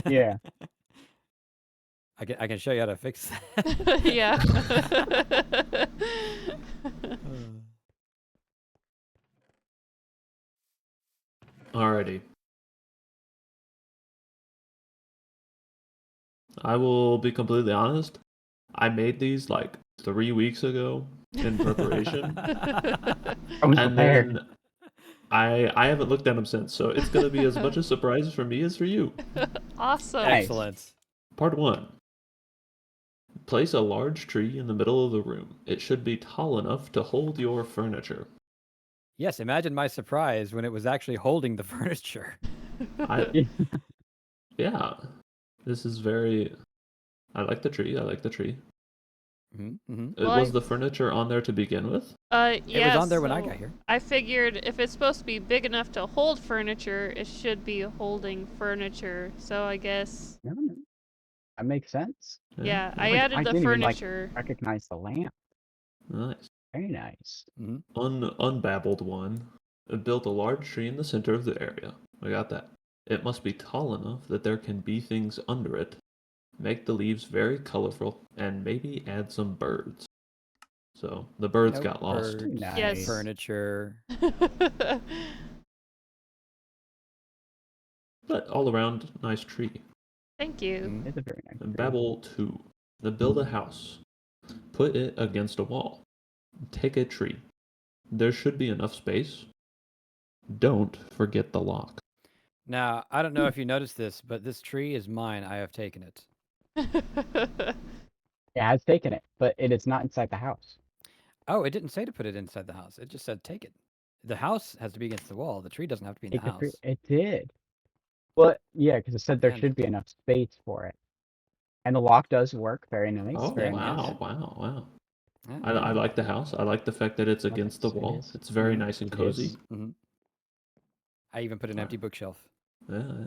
Yeah. I can show you how to fix that. Yeah. Alrighty. I will be completely honest. I made these like 3 weeks ago in preparation, I was and prepared. then I haven't looked at them since. So it's gonna be as much a surprise for me as for you. Awesome. Nice. Excellent. Part 1. Place a large tree in the middle of the room. It should be tall enough to hold your furniture. Yes, imagine my surprise when it was actually holding the furniture. I yeah. This is very. I like the tree. I like the tree. Mm-hmm. Well, Was the furniture on there to begin with? Yeah, It was on there when I so got here. I figured if it's supposed to be big enough to hold furniture, it should be holding furniture. So I guess, No, no. That makes sense. yeah, I Like, added I the didn't even furniture. recognize the lamp. Nice. Very nice. Unbabbled one. Built a large tree in the center of the area. I got that. It must be tall enough that there can be things under it. Make the leaves very colorful and maybe add some birds. So the birds Nope, got lost. birds, Yes. furniture. But all around, nice tree. Thank you. Mm. It's a very nice. tree. Babble 2. Build a house. Put it against a wall. Take a tree. There should be enough space. Don't forget the lock. Now, I don't know if you noticed this, but this tree is mine. I have taken it. It has taken it, but it is not inside the house. Oh, it didn't say to put it inside the house. It just said take it. The house has to be against the wall. The tree doesn't have to be in the Take the tree. house. It did. Well, yeah, because it said there And- should be enough space for it. And the lock does work. Very nice. Oh, very wow, nice. wow. Yeah, I like the house. I like the fact that it's Yes, against the it wall. is. It's very Mhm. nice and It cozy. is. Mm-hmm. I even put an empty bookshelf. Yeah.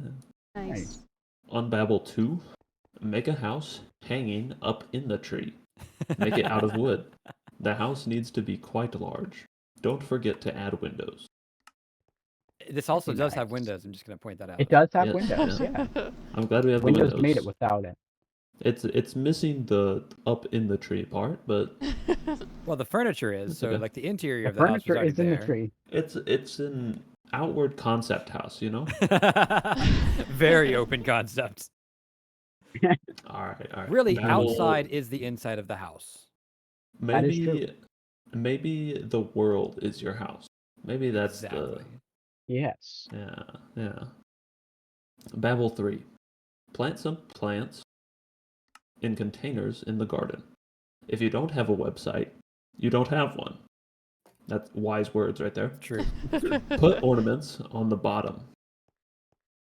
Nice. Unbabble 2. Make a house hanging up in the tree. Make it out of wood. The house needs to be quite large. Don't forget to add windows. This also Very does have nice. windows. I'm just going to point that out. It does have Yes, windows. yeah. Yeah. I'm glad we have Windows the windows. made it without it. It's missing the up in the tree part, but Well, the furniture is, It's so okay. like the interior The of the house was furniture already is in the there. tree. it's an outward concept house, you know? Very open concept. All right. Really, Babble- outside is the inside of the house. That is true. Maybe the world is your house. Maybe that's Exactly. Yes. yeah. Babble 3. Plant some plants in containers in the garden. If you don't have a website, you don't have one. That's wise words right there. True. Put ornaments on the bottom.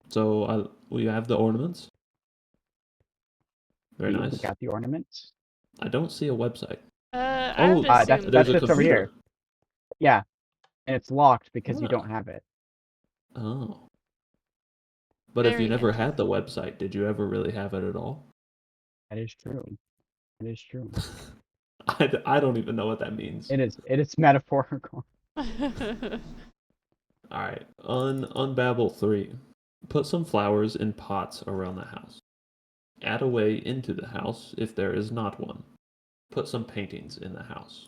So we have the ornaments. Very We nice. got the ornaments. I don't see a website. I Oh, would that's- assume There's a just over computer. here. Yeah. And it's locked because you Ah. don't have it. Oh. But if Very you never had the website, did you ever really have it at all? That is true. It is true. I don't even know what that means. It is metaphorical. All right. Unbabble 3. Put some flowers in pots around the house. Add a way into the house if there is not one. Put some paintings in the house.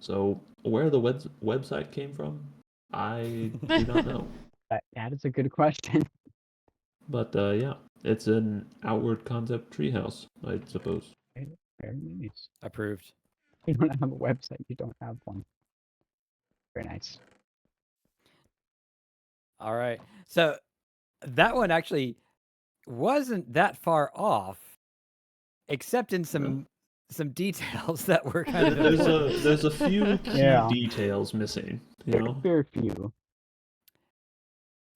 So, where the website came from, I do not know. That is a good question. But yeah, it's an outward concept treehouse, I suppose. Very nice. Approved. You don't have a website. You don't have one. Very nice. All right. So that one actually wasn't that far off, except in some details that were kind of important. There's a few key Yeah. details missing. You know. Very few.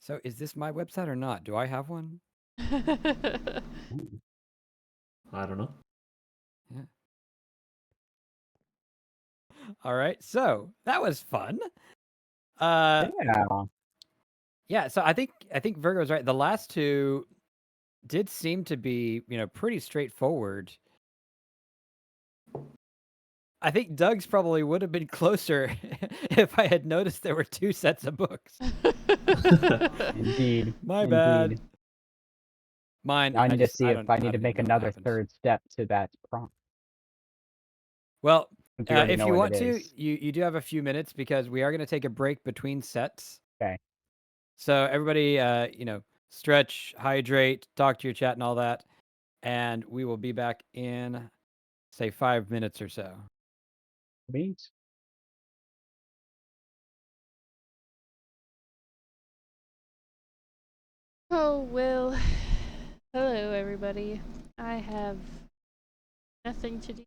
So is this my website or not? Do I have one? Ooh. I don't know. All right. So that was fun. Yeah. Yeah. So I think Virgo's right. The last two did seem to be, pretty straightforward. I think Doug's probably would have been closer if I had noticed there were two sets of books. Indeed. My bad. Indeed. Mine. I need to see I if don't- I need to don't make even know what another happened. third step to that prompt. Well, Since we already if know you what want it to, is. you do have a few minutes because we are going to take a break between sets. Okay. So everybody, stretch, hydrate, talk to your chat and all that, and we will be back in, say, 5 minutes or so. Beans. Oh, well. Hello, everybody. I have nothing to do.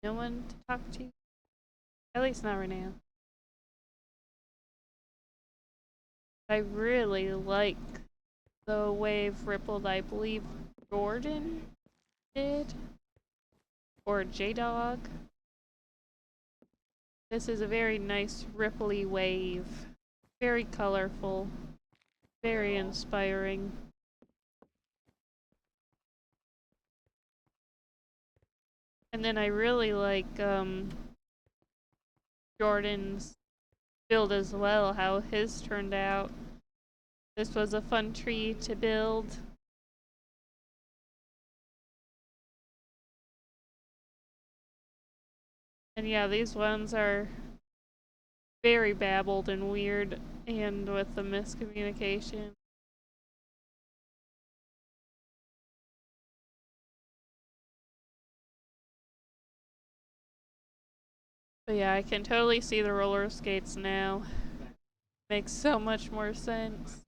No one to talk to. At least not right now. I really like the wave rippled, I believe Jordan did. Or J-Dog. This is a very nice ripply wave. Very colorful. Very inspiring. And then I really like Jordan's build as well, how his turned out. This was a fun tree to build. And yeah, these ones are very babbled and weird, and with the miscommunication. But yeah, I can totally see the roller skates now. Makes so much more sense.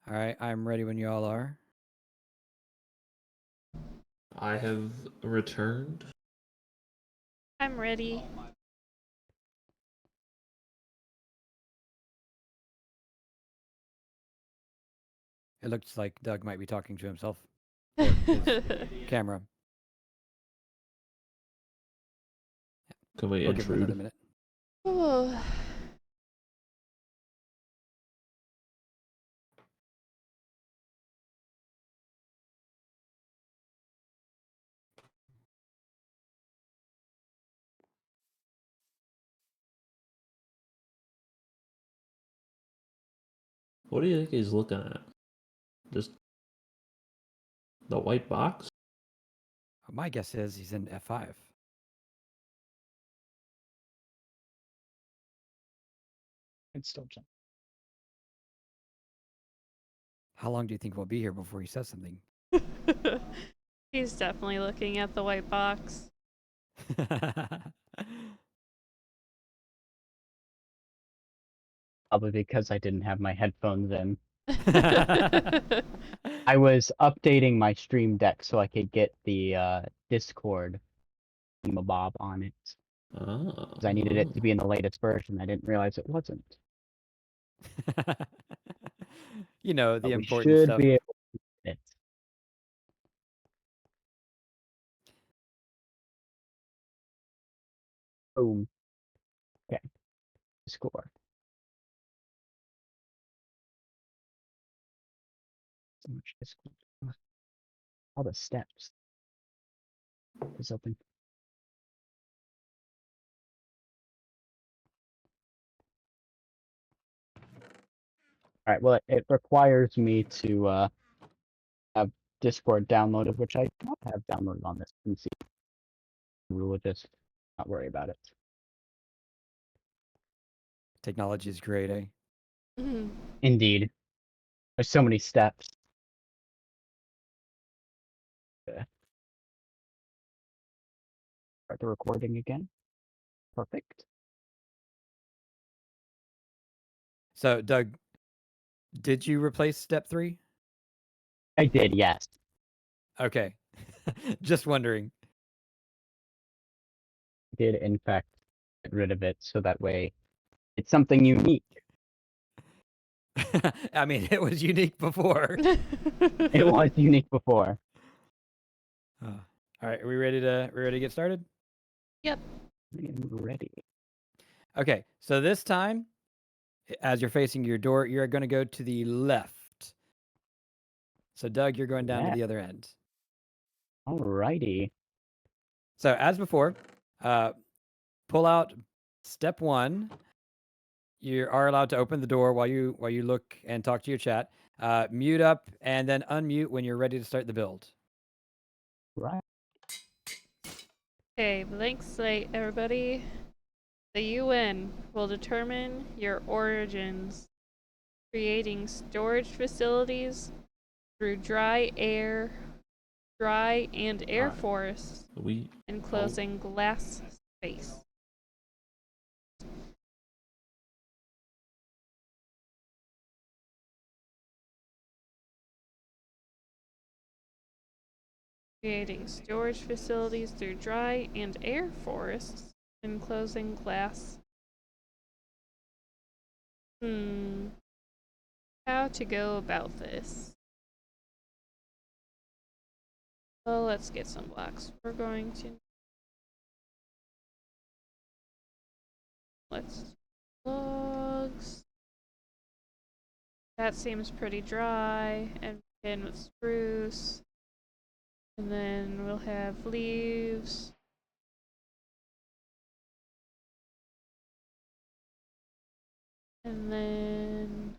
All right, I'm ready when you all are. I have returned. I'm ready. It looks like Doug might be talking to himself. Or his camera. Can we We'll give him another intrude? minute. Oh. What do you think he's looking at? Just the white box? My guess is he's in F5. It's still jump. How long do you think we'll be here before he says something? He's definitely looking at the white box. Probably because I didn't have my headphones in. I was updating my Stream Deck so I could get the Discord Bob on it. Ah. Because I needed it to be in the latest version. I didn't realize it wasn't. You know, the But we important should stuff. be able to get it. Boom. Okay. Score. So much Discord. All the steps. Is open. Alright, well, it requires me to have Discord downloaded, which I do not have downloaded on this PC. We will just not worry about it. Technology is great, eh? Mhm. Indeed. There's so many steps. Okay. Start the recording again. Perfect. So, Doug, did you replace step 3? I did, yes. Okay. Just wondering. I did, in fact, get rid of it so that way it's something unique. I mean, it was unique before. It was unique before. All right, are we ready to get started? Yep. I am ready. Okay, so this time, as you're facing your door, you're going to go to the left. So, Doug, you're going down to the other end. Alrighty. So, as before, pull out step 1. You are allowed to open the door while you look and talk to your chat. Mute up and then unmute when you're ready to start the build. Right. Okay, blank slate, everybody. The UN will determine your origins, creating storage facilities through dry and air Alright. forests, We enclosing glass space. Creating storage facilities through dry and air forests, enclosing glass. How to go about this? Well, let's get some blocks. We're going to. Let's logs. That seems pretty dry, and begin with spruce. And then we'll have leaves. And then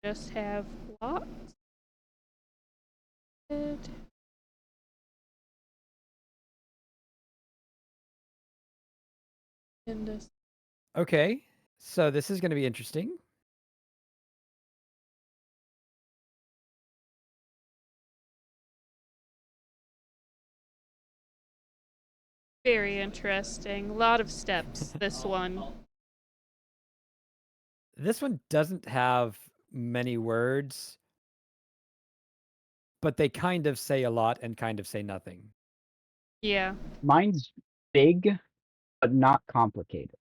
just have blocks. And just Okay, so this is going to be interesting. very interesting. A lot of steps, this one. This one doesn't have many words, but they kind of say a lot and kind of say nothing. Yeah. Mine's big, but not complicated.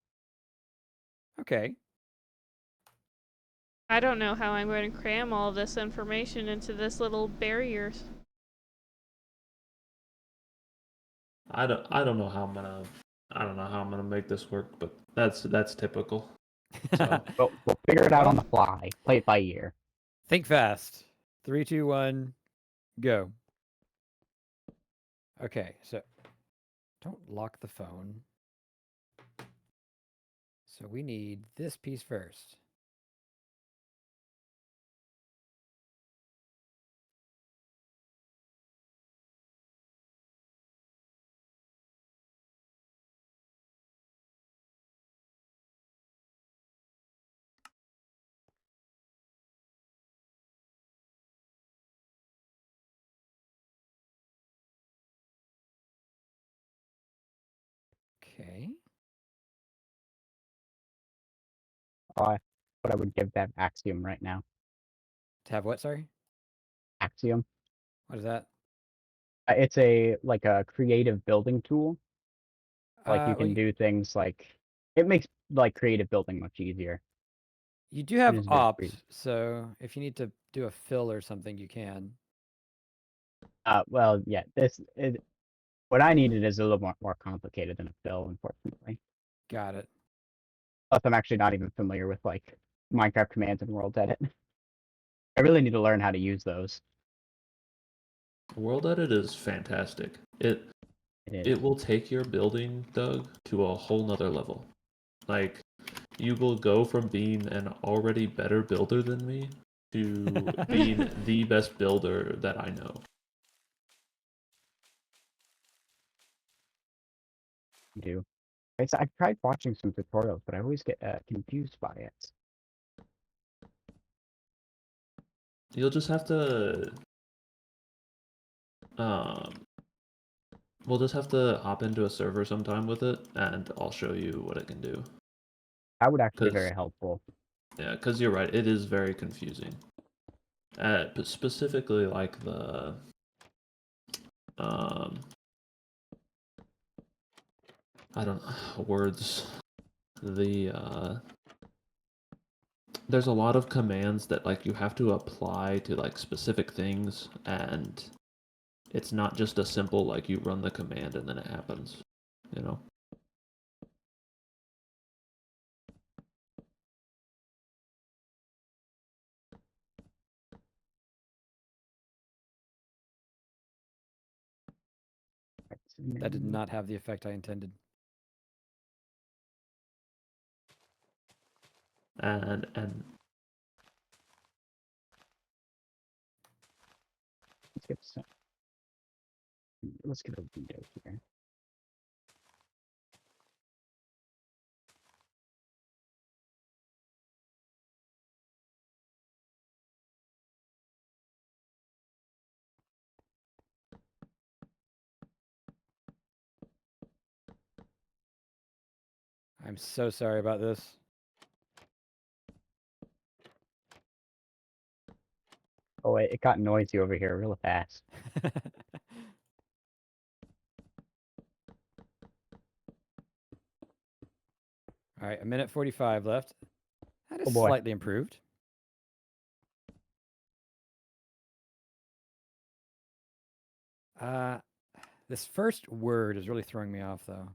Okay. I don't know how I'm going to cram all of this information into this little barrier. I don't know how I'm gonna make this work, but that's typical. So We'll figure it out on the fly. Play it by ear. Think fast. 3, 2, 1, go. Okay, so don't lock the phone. So we need this piece first. Okay. What I would give that axiom right now. To have what, sorry? Axiom. What is that? It's a creative building tool. Like you Well, can do things like it makes like creative building much easier. you do It have is very opt, creative. so if you need to do a fill or something, you can. Well, yeah. What I needed is a little more complicated than a fill, unfortunately. Got it. Plus, I'm actually not even familiar with like Minecraft commands and world edit. I really need to learn how to use those. World Edit is fantastic. It is. It will take your building, Doug, to a whole nother level. Like, you will go from being an already better builder than me to being the best builder that I know. You do. I've tried watching some tutorials, but I always get confused by it. You'll just have to we'll just have to hop into a server sometime with it, and I'll show you what it can do. That would actually be 'Cause- very helpful. Yeah, because you're right, it is very confusing. But specifically, like the I don't words. There's a lot of commands that like you have to apply to like specific things, and it's not just a simple like you run the command and then it happens, you know. That did not have the effect I intended. And Let's get a window here. I'm so sorry about this. Oh, it got noisy over here real fast. All right, 1:45 left. That is Oh boy. slightly improved. This first word is really throwing me off, though.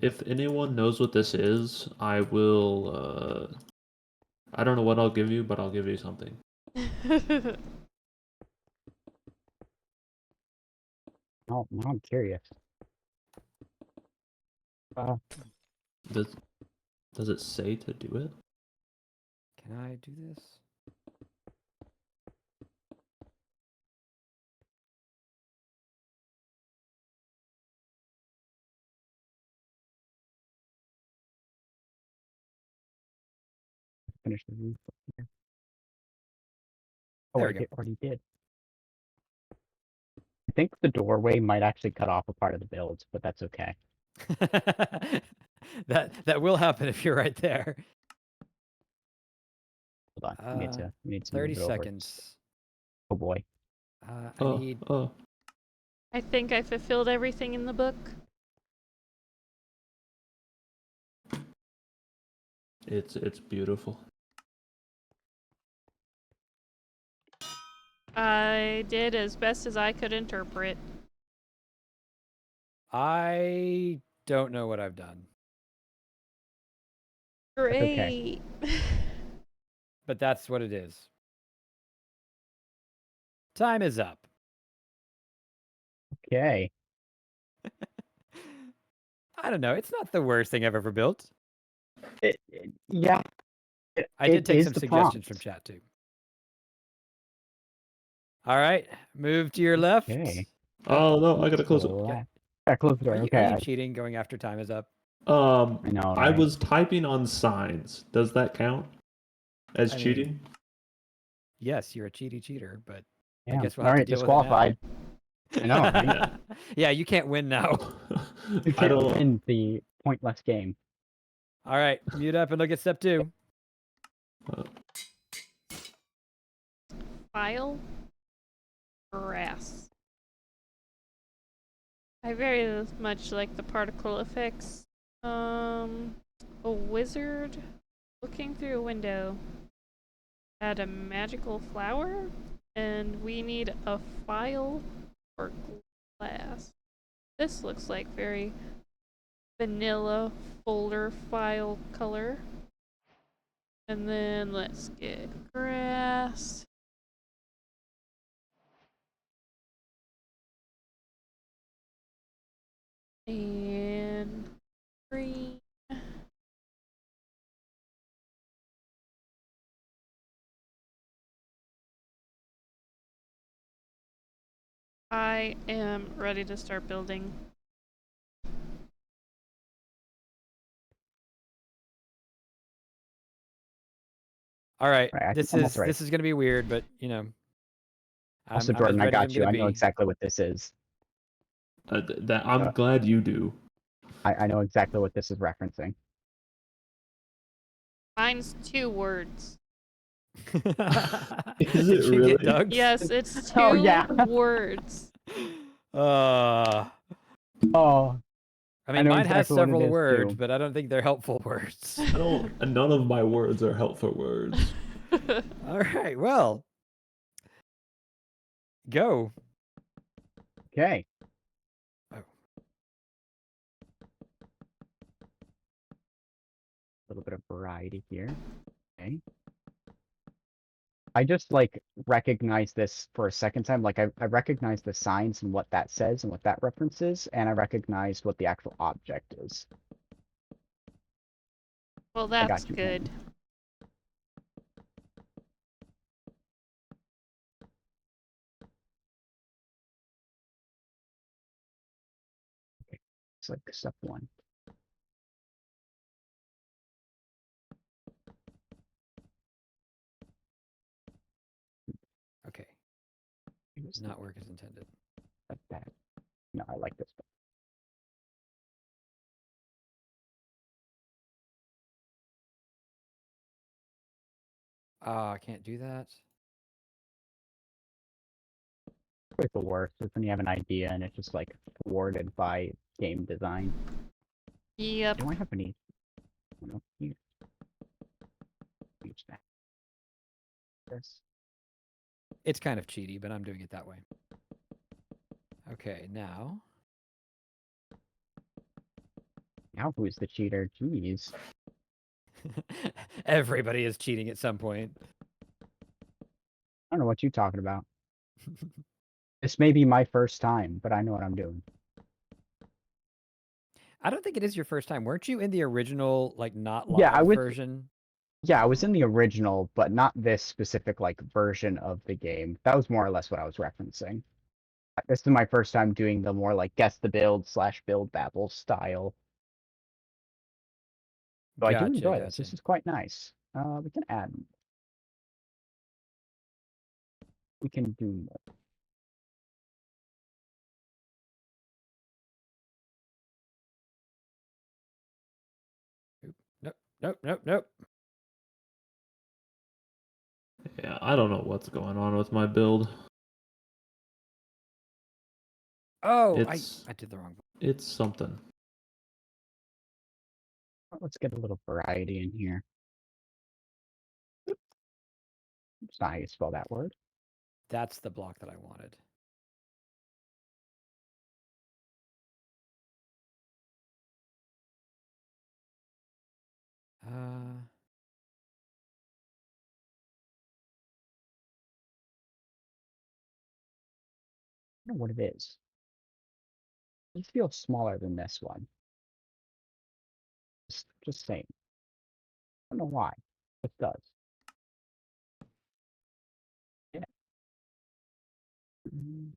if anyone knows what this is, I will. I don't know what I'll give you, but I'll give you something. Oh, now I'm curious. Does it say to do it? Can I do this? Finish the roof. Here. Oh, There we go. it already did. I think the doorway might actually cut off a part of the build, but that's okay. that will happen if you're right there. Hold on. We need to 30 move it over. seconds. Oh boy. I need. I think I fulfilled everything in the book. It's beautiful. I did as best as I could interpret. I don't know what I've done, Great. but that's what it is. Time is up. Okay. I don't know. It's not the worst thing I've ever built. Yeah. I did take is some the suggestions prompt. from chat too. All right, move to your left. Okay. Oh no, I gotta close it. Left. Yeah, close the door. Are Okay. you cheating going after time is up? I know, I right? was typing on signs. Does that count as I mean, cheating? Yes, you're a cheater, but I Yeah. guess we'll All have right, to deal with it now. disqualified. I know, right? Yeah, you can't win now. You I can't don't. win the pointless game. All right, mute up and look at step 2. File. Grass. I very much like the particle effects. A wizard looking through a window had a magical flower, and we need a file for glass. This looks like very vanilla folder file color. And then let's get grass. And green. I am ready to start building. All right, Right, this almost is ready. this is gonna be weird, but you know, Also, I'm as Jordan, I ready as I'm got you. gonna I know be. exactly what this is. I'm glad you do. I know exactly what this is referencing. Mine's 2 words. Is Did it you get really? Doug's? Yes, it's 2 Oh, yeah. words. Uh, Oh, I mean, know mine has exactly what it several is, words, too. but I don't think they're helpful words. I don't. None of my words are helpful words. All right, well, go. Okay. Oh. A little bit of variety here. Okay. I just like recognize this for a second time. Like I recognize the signs and what that says and what that references, and I recognized what the actual object is. Well, I that's got you. good. It's like step 1. Okay, It was not work as intended. like that. No, I like this. I can't do that. It's the worst. Is when you have an idea and it's just like thwarted by game design. Yep. Do I have any? I don't know. Use that. This. It's kind of cheaty, but I'm doing it that way. Okay, now. Now who's the cheater? Jeez. Everybody is cheating at some point. I don't know what you're talking about. This may be my first time, but I know what I'm doing. I don't think it is your first time. Weren't you in the original, like, not live Yeah, I was. version? Yeah, I was in the original, but not this specific like version of the game. That was more or less what I was referencing. This is my first time doing the more like guess the build / build babble style. So I do enjoy this. This is quite nice. We can add. We can do more. Nope, nope, nope. Yeah, I don't know what's going on with my build. Oh, It's I did the wrong one. it's something. Let's get a little variety in here. It's not how you spell that word. That's the block that I wanted. I don't know what it is. It feels smaller than this one. Just saying. I don't know why. It does. Yeah. Mm,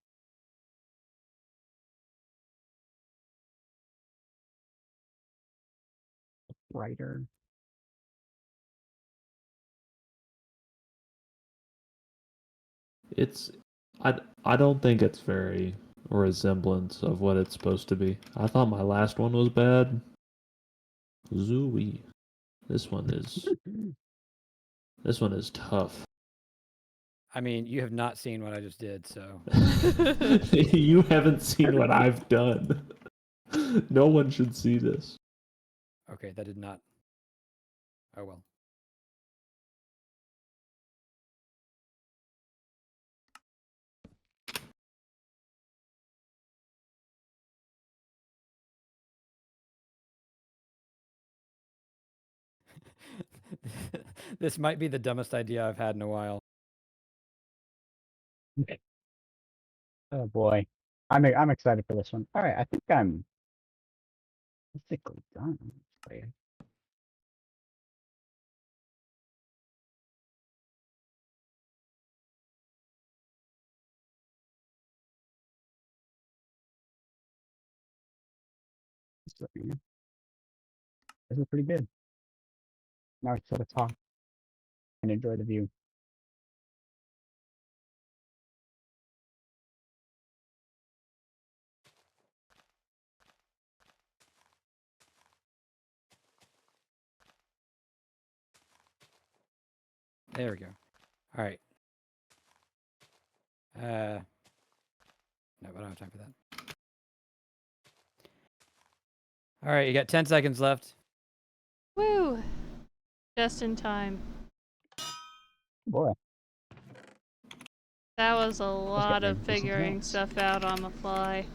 Brighter. It's I don't think it's very a resemblance of what it's supposed to be. I thought my last one was bad. Zooey. This one is tough. I mean, you have not seen what I just did, so. You haven't seen what I've done. No one should see this. Okay, that did not. Oh well. This might be the dumbest idea I've had in a while. Oh boy. I'm excited for this one. All right, I think I'm basically done. Honestly. This is pretty good. Now it's sort of talk and enjoy the view. There we go. All right. No, I don't have time for that. All right, you got 10 seconds left. Woo! Just in time. Boy, That was a let's get lot of ready to do something figuring else. stuff out on the fly.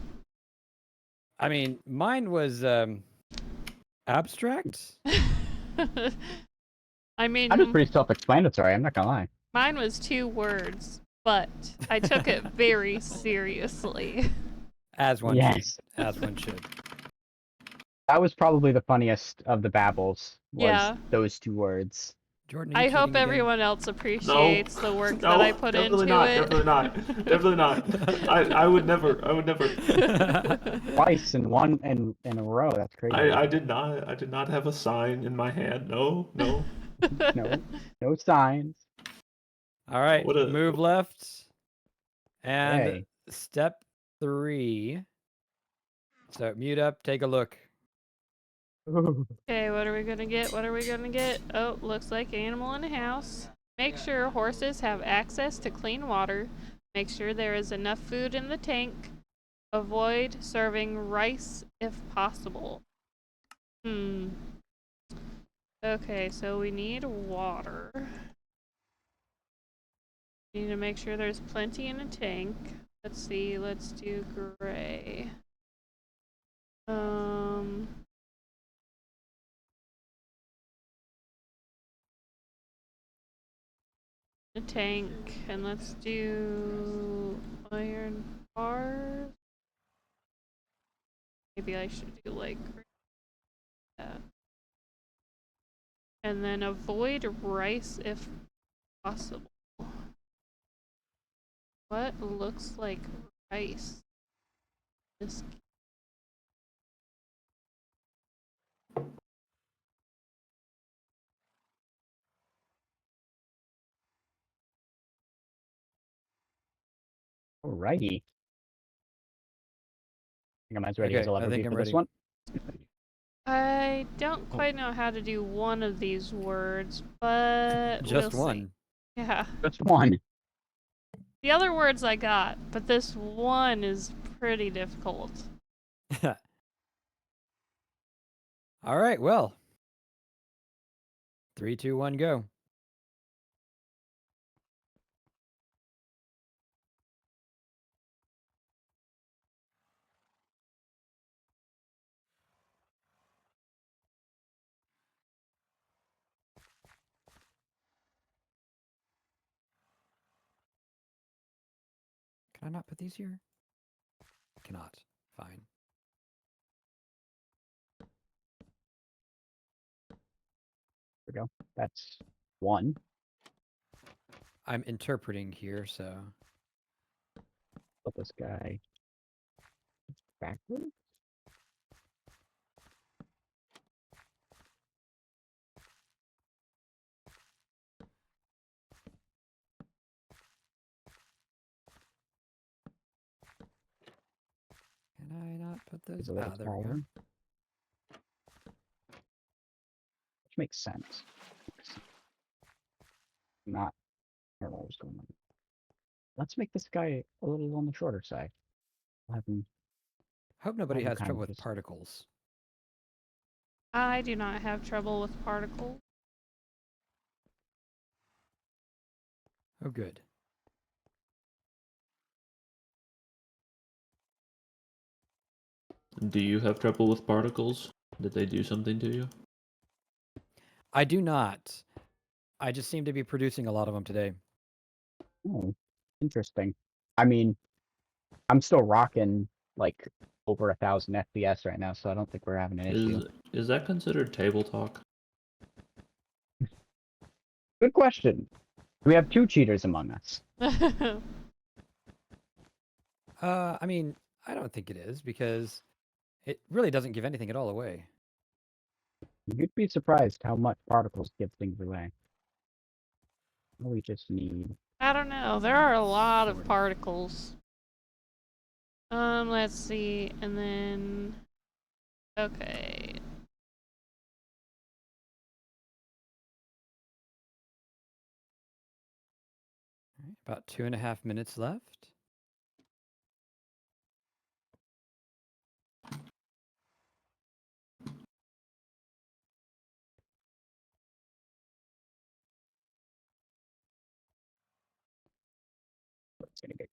I mean, mine was abstract. I mean, I'm just pretty self-explanatory. I'm not gonna lie. mine was 2 words, but I took it very seriously. As one Yes. should. As one should. That was probably the funniest of the babbles. Was Yeah. those 2 words. Jordan, are you I hope cheating again? everyone else appreciates the work no, that I put definitely into not, it. Definitely not. Definitely not. I would never. Twice in a row. That's crazy. I did not have a sign in my hand. No. No signs. All right, What a- move left. And Hey. step 3. So mute up, take a look. Okay, what are we gonna get? What are we gonna get? Oh, looks like animal in a house. Make sure horses have access to clean water. Make sure there is enough food in the tank. Avoid serving rice if possible. Okay, so we need water. Need to make sure there's plenty in a tank. Let's see, let's do gray. A tank, and let's do iron bars. Maybe I should do like that. And then avoid rice if possible. What looks like rice? This Alrighty. I think I'm as ready as Okay, I'll I ever think be I'm for this ready. one. I don't quite know how to do one of these words, but Just we'll see. one. Yeah. Just one. The other words I got, but this one is pretty difficult. All right, well. 3, 2, 1, go. Can I not put these here? Cannot. Fine. There we go. That's one. I'm interpreting here, so. Put this guy backwards. Can I not put those? He's a little There we go. taller. Which makes sense. Not. I don't know what's going on. Let's make this guy a little on the shorter side. We'll have him. Hope nobody I'm has kind trouble of with just- particles. I do not have trouble with particles. Oh, good. Do you have trouble with particles? Did they do something to you? I do not. I just seem to be producing a lot of them today. Oh, interesting. I mean, I'm still rocking like over 1,000 FPS right now, so I don't think we're having an issue. Is that considered table talk? Good question. We have two cheaters among us. I mean, I don't think it is because it really doesn't give anything at all away. You'd be surprised how much particles give things away. We just need. I don't know. There are a lot Sort of of. particles. Let's see, and then okay. All right, about 2.5 minutes left. It's gonna get.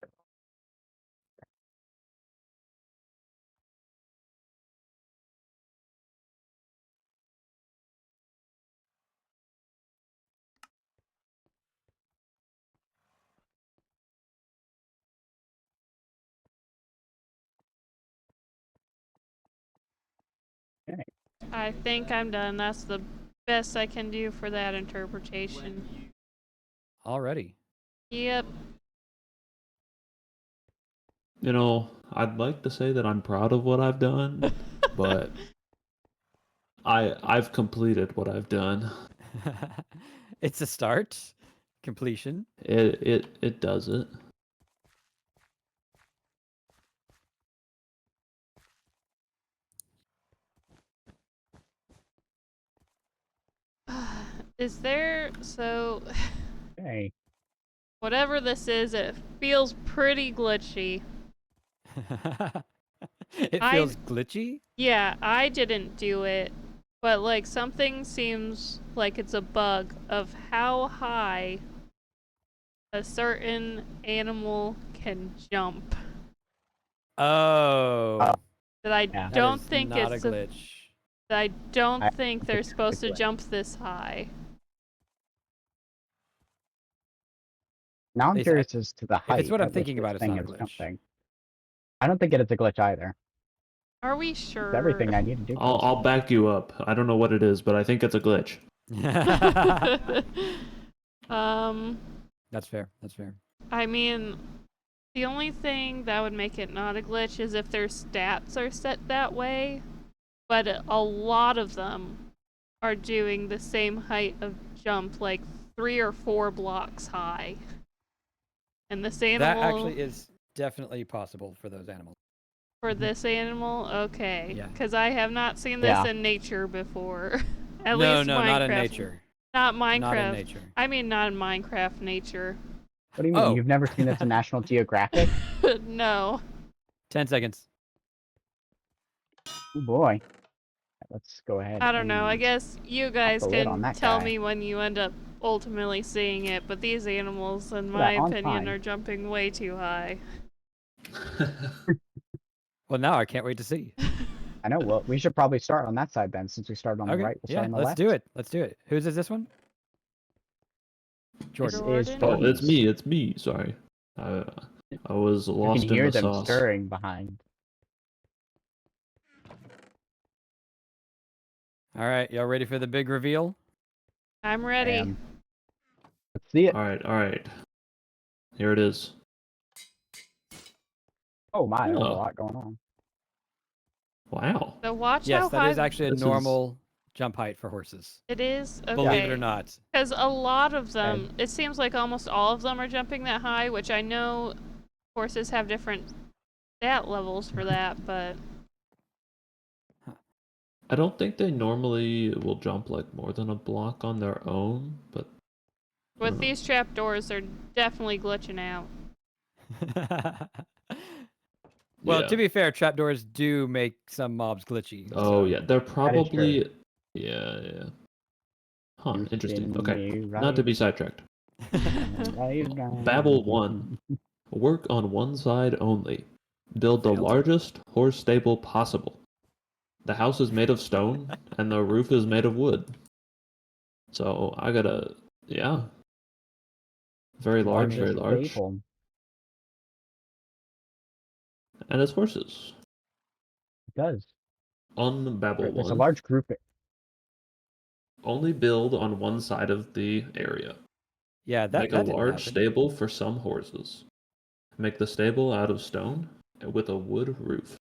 Okay. I think I'm done. That's the best I can do for that interpretation. Already. Yep. You know, I'd like to say that I'm proud of what I've done, but I've completed what I've done. It's a start. Completion. It does it. Is there so Okay. whatever this is, it feels pretty glitchy. It feels glitchy. Yeah, I didn't do it, but like something seems like it's a bug of how high a certain animal can jump. Oh. That I Yeah. That don't is think not it's a glitch. that I don't I think think they're it's a supposed to glitch. jump this high. Now I'm They said- curious as to the height it's what I'm at which thinking this about, it's thing not a is glitch. jumping. I don't think it is a glitch either. Are we sure? It's everything I need to do. I'll back you up. I don't know what it is, but I think it's a glitch. That's fair. That's fair. I mean, the only thing that would make it not a glitch is if their stats are set that way, but a lot of them are doing the same height of jump, like 3 or 4 blocks high. And this animal. That actually is definitely possible for those animals. For this animal? Okay. Yeah. Because I have not seen this Yeah. in nature before. At no, least no, Minecraft. not in nature. Not Minecraft. Not in nature. I mean, not in Minecraft nature. What do you mean? Oh. You've never seen this in National Geographic? No. 10 seconds. Oh boy. Let's go ahead. I don't know. I and- guess you guys the lid on can that tell guy. me when you end up ultimately seeing it, but these animals, in Yeah, my on opinion, time. are jumping way too high. Well, now I can't wait to see. I know. Well, we should probably start on that side then, since we started on Okay. the right. We'll Yeah, start on the let's left. do it. Let's do it. Whose is this one? Jordan. This is Jordan? Oh, Jordan's. it's me. It's me. Sorry. I was You lost can in hear the them sauce. stirring behind. All right, y'all ready for the big reveal? I'm ready. And let's see it. All right. All right. Here it is. Oh my, there's a Oh. lot going on. Wow. So watch Yes, how that high is actually a This is- normal jump height for horses. it is. Okay. Believe it or not. Because a lot of them, it seems like almost all of them are jumping that high, which I know horses have different stat levels for that, but I don't think they normally will jump like more than a block on their own, but with know. these trapdoors, they're definitely glitching out. Well, yeah. to be fair, trapdoors do make some mobs glitchy. Oh so- yeah, they're true. probably yeah. Huh, You interesting. spin Okay. me Not to right be sidetracked. right round. Babble 1. Work on one side only. Build the Failed. largest horse stable possible. The house is made of stone and the roof is made of wood. So I gotta, yeah. Very large, very Largest large. stable. And it's horses. It does. On Babel There's a 1, large group. only build on one side of the area. Yeah, that Make a that didn't large happen. stable for some horses. Make the stable out of stone with a wood roof.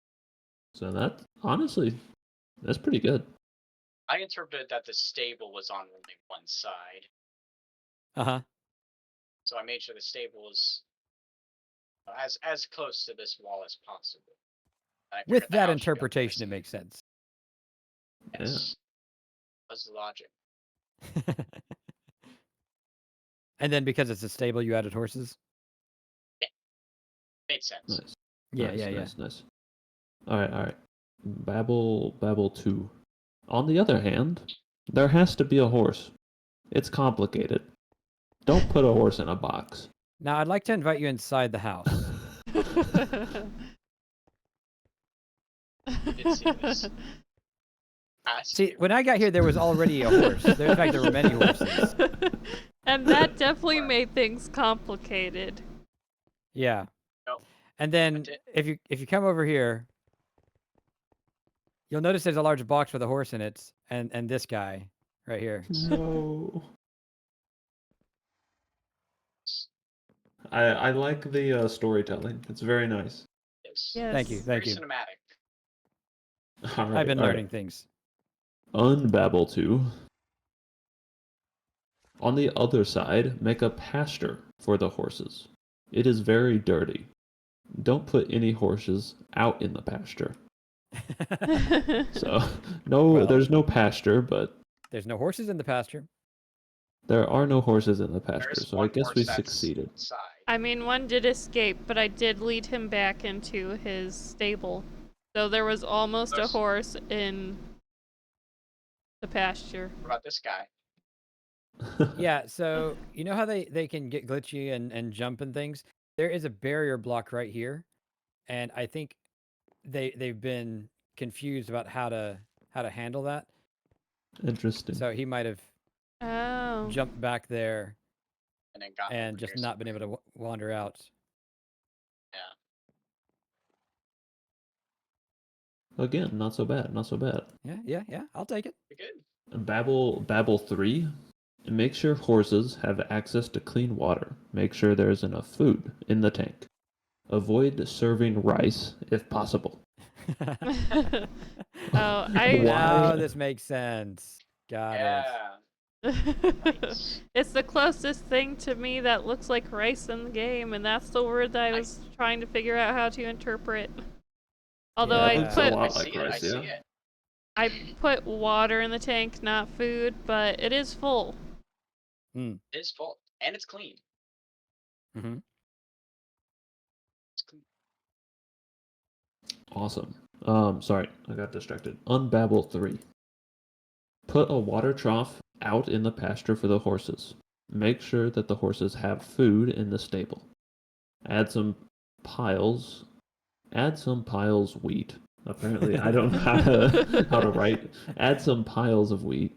So that, honestly, that's pretty good. I interpreted that the stable was on only one side, Uh-huh. so I made sure the stable was as close to this wall as possible. I With figured the that house should be on the other interpretation, it side. makes sense. Yes. That's the logic. And then because it's a stable, you added horses? Made sense. Nice. Yeah, nice, yeah, yeah. Nice. All right. Babel 2. On the other hand, there has to be a horse. It's complicated. Don't put a horse in a box. Now, I'd like to invite you inside the house. Did see this. See, when I got here, there was already a horse. In fact, there were many horses. And that definitely made things complicated. Yeah. Nope. And then did- if you come over here, you'll notice there's a large box with a horse in it, and this guy right here. No. I like the storytelling. It's very nice. Yes. Yes. Thank you, Very thank you. cinematic. All right, I've been all right. learning things. Unbabble 2. On the other side, make a pasture for the horses. It is very dirty. Don't put any horses out in the pasture. So, no, Well. there's no pasture, but There's no horses in the pasture. there are no horses in the pasture, There's so I one guess horse we that's succeeded. inside. I mean, one did escape, but I did lead him back into his stable. So there was almost a There's- horse in the pasture. What about this guy? Yeah, so you know how they can get glitchy and jump and things? There is a barrier block right here, and I think they've been confused about how to handle that. Interesting. So he might have Oh. jumped back there And then got and over just here not been able to wander out. Again, not so bad, not so bad. Yeah, I'll take it. Pretty good. Babble 3. Make sure horses have access to clean water. Make sure there's enough food in the tank. Avoid serving rice if possible. Oh, Why? Now this makes sense. Got it. Yeah. Nice. It's the closest thing to me that looks like rice in the game, and that's the word that I was trying to figure out how to interpret. Although Yeah. That I looks a put lot I like see it. I rice, see yeah. it. I put water in the tank, not food, but it is full. It is full and it's clean. Mm-hmm. It's clean. Awesome. Sorry, I got distracted. Unbabble 3. Put a water trough out in the pasture for the horses. Make sure that the horses have food in the stable. Add some piles. Add some piles wheat. Apparently, I don't know how to write. Add some piles of wheat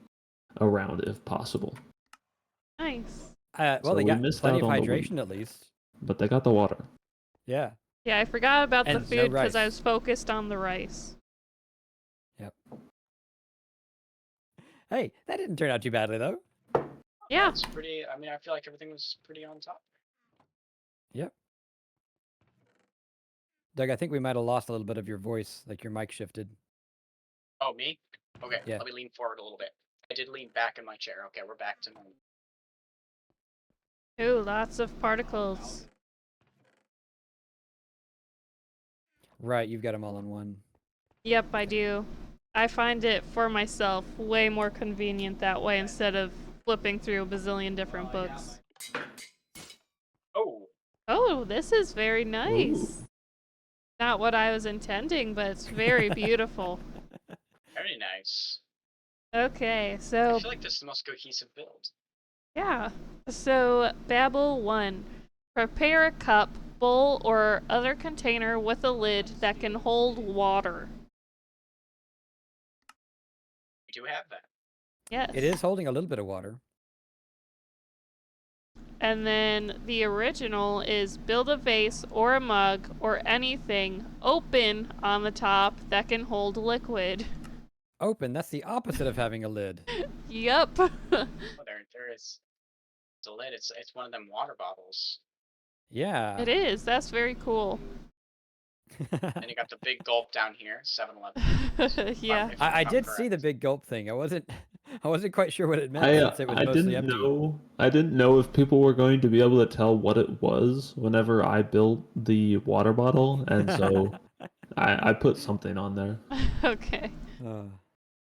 around if possible. Nice. Well, So they we got missed plenty out of on the wheat. hydration at least. But they got the water. Yeah. Yeah, I forgot about the And no food because I rice. was focused on the rice. Yep. Hey, that didn't turn out too badly though. Yeah. It's pretty. I mean, I feel like everything was pretty on top. Yep. Doug, I think we might have lost a little bit of your voice, like your mic shifted. Oh, me? Okay, Yeah. let me lean forward a little bit. I did lean back in my chair. Okay, we're back to normal. Ooh, lots of particles. Right, you've got them all in one. Yep, I do. I find it for myself way more convenient that way instead of flipping through a bazillion different books. Oh, Oh, this is very nice. Ooh. Not what I was intending, but it's very beautiful. very nice. Okay, I so feel like this is the most cohesive build. yeah. So Babble 1. Prepare a cup, bowl, or other container with a lid that can hold water. We do have that. Yes. It is holding a little bit of water. And then the original is build a vase or a mug or anything open on the top that can hold liquid. Open, that's the opposite of having a lid. Yup. Oh, there is. It's a lid. It's one of them water bottles. Yeah. It is. That's very cool. Then you got the big gulp down here, 7-Eleven. Yeah. I I'm did see the correct. big gulp thing. I wasn't quite sure what it meant since it was I mostly didn't empty. know. I didn't know if people were going to be able to tell what it was whenever I built the water bottle, and so I put something on there. Okay. Uh,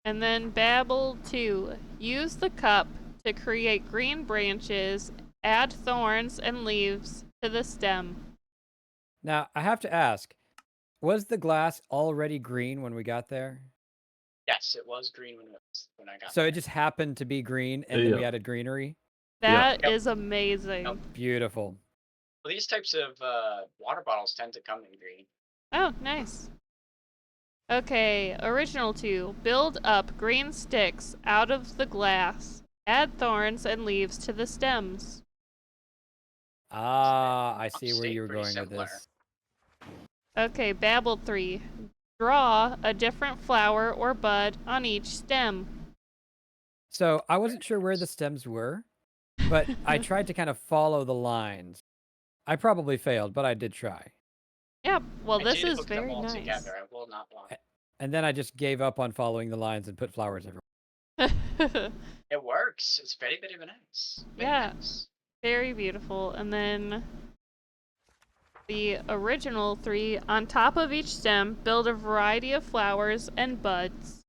And then Babble 2. Use the cup to create green branches, add thorns and leaves to the stem. now, I have to ask, was the glass already green when we got there? Yes, it was green when I got So there. it just happened to be green and then we Yeah. added greenery? That Yep. is amazing. Yep. Beautiful. Well, these types of water bottles tend to come in green. Oh, nice. Okay, original 2. Build up green sticks out of the glass. Add thorns and leaves to the stems. Ah, I see where Stayed you were pretty going with similar. this. Okay, Babble 3. Draw a different flower or bud on each stem. So I wasn't sure where the stems were, but I tried to kind of follow the lines. I probably failed, but I did try. Yeah, well, I this did is hook them very all nice. together. I will not lie. And then I just gave up on following the lines and put flowers everywhere. It works. It's very, very nice. Very Yeah. nice. Very beautiful. And then the original 3, on top of each stem, build a variety of flowers and buds.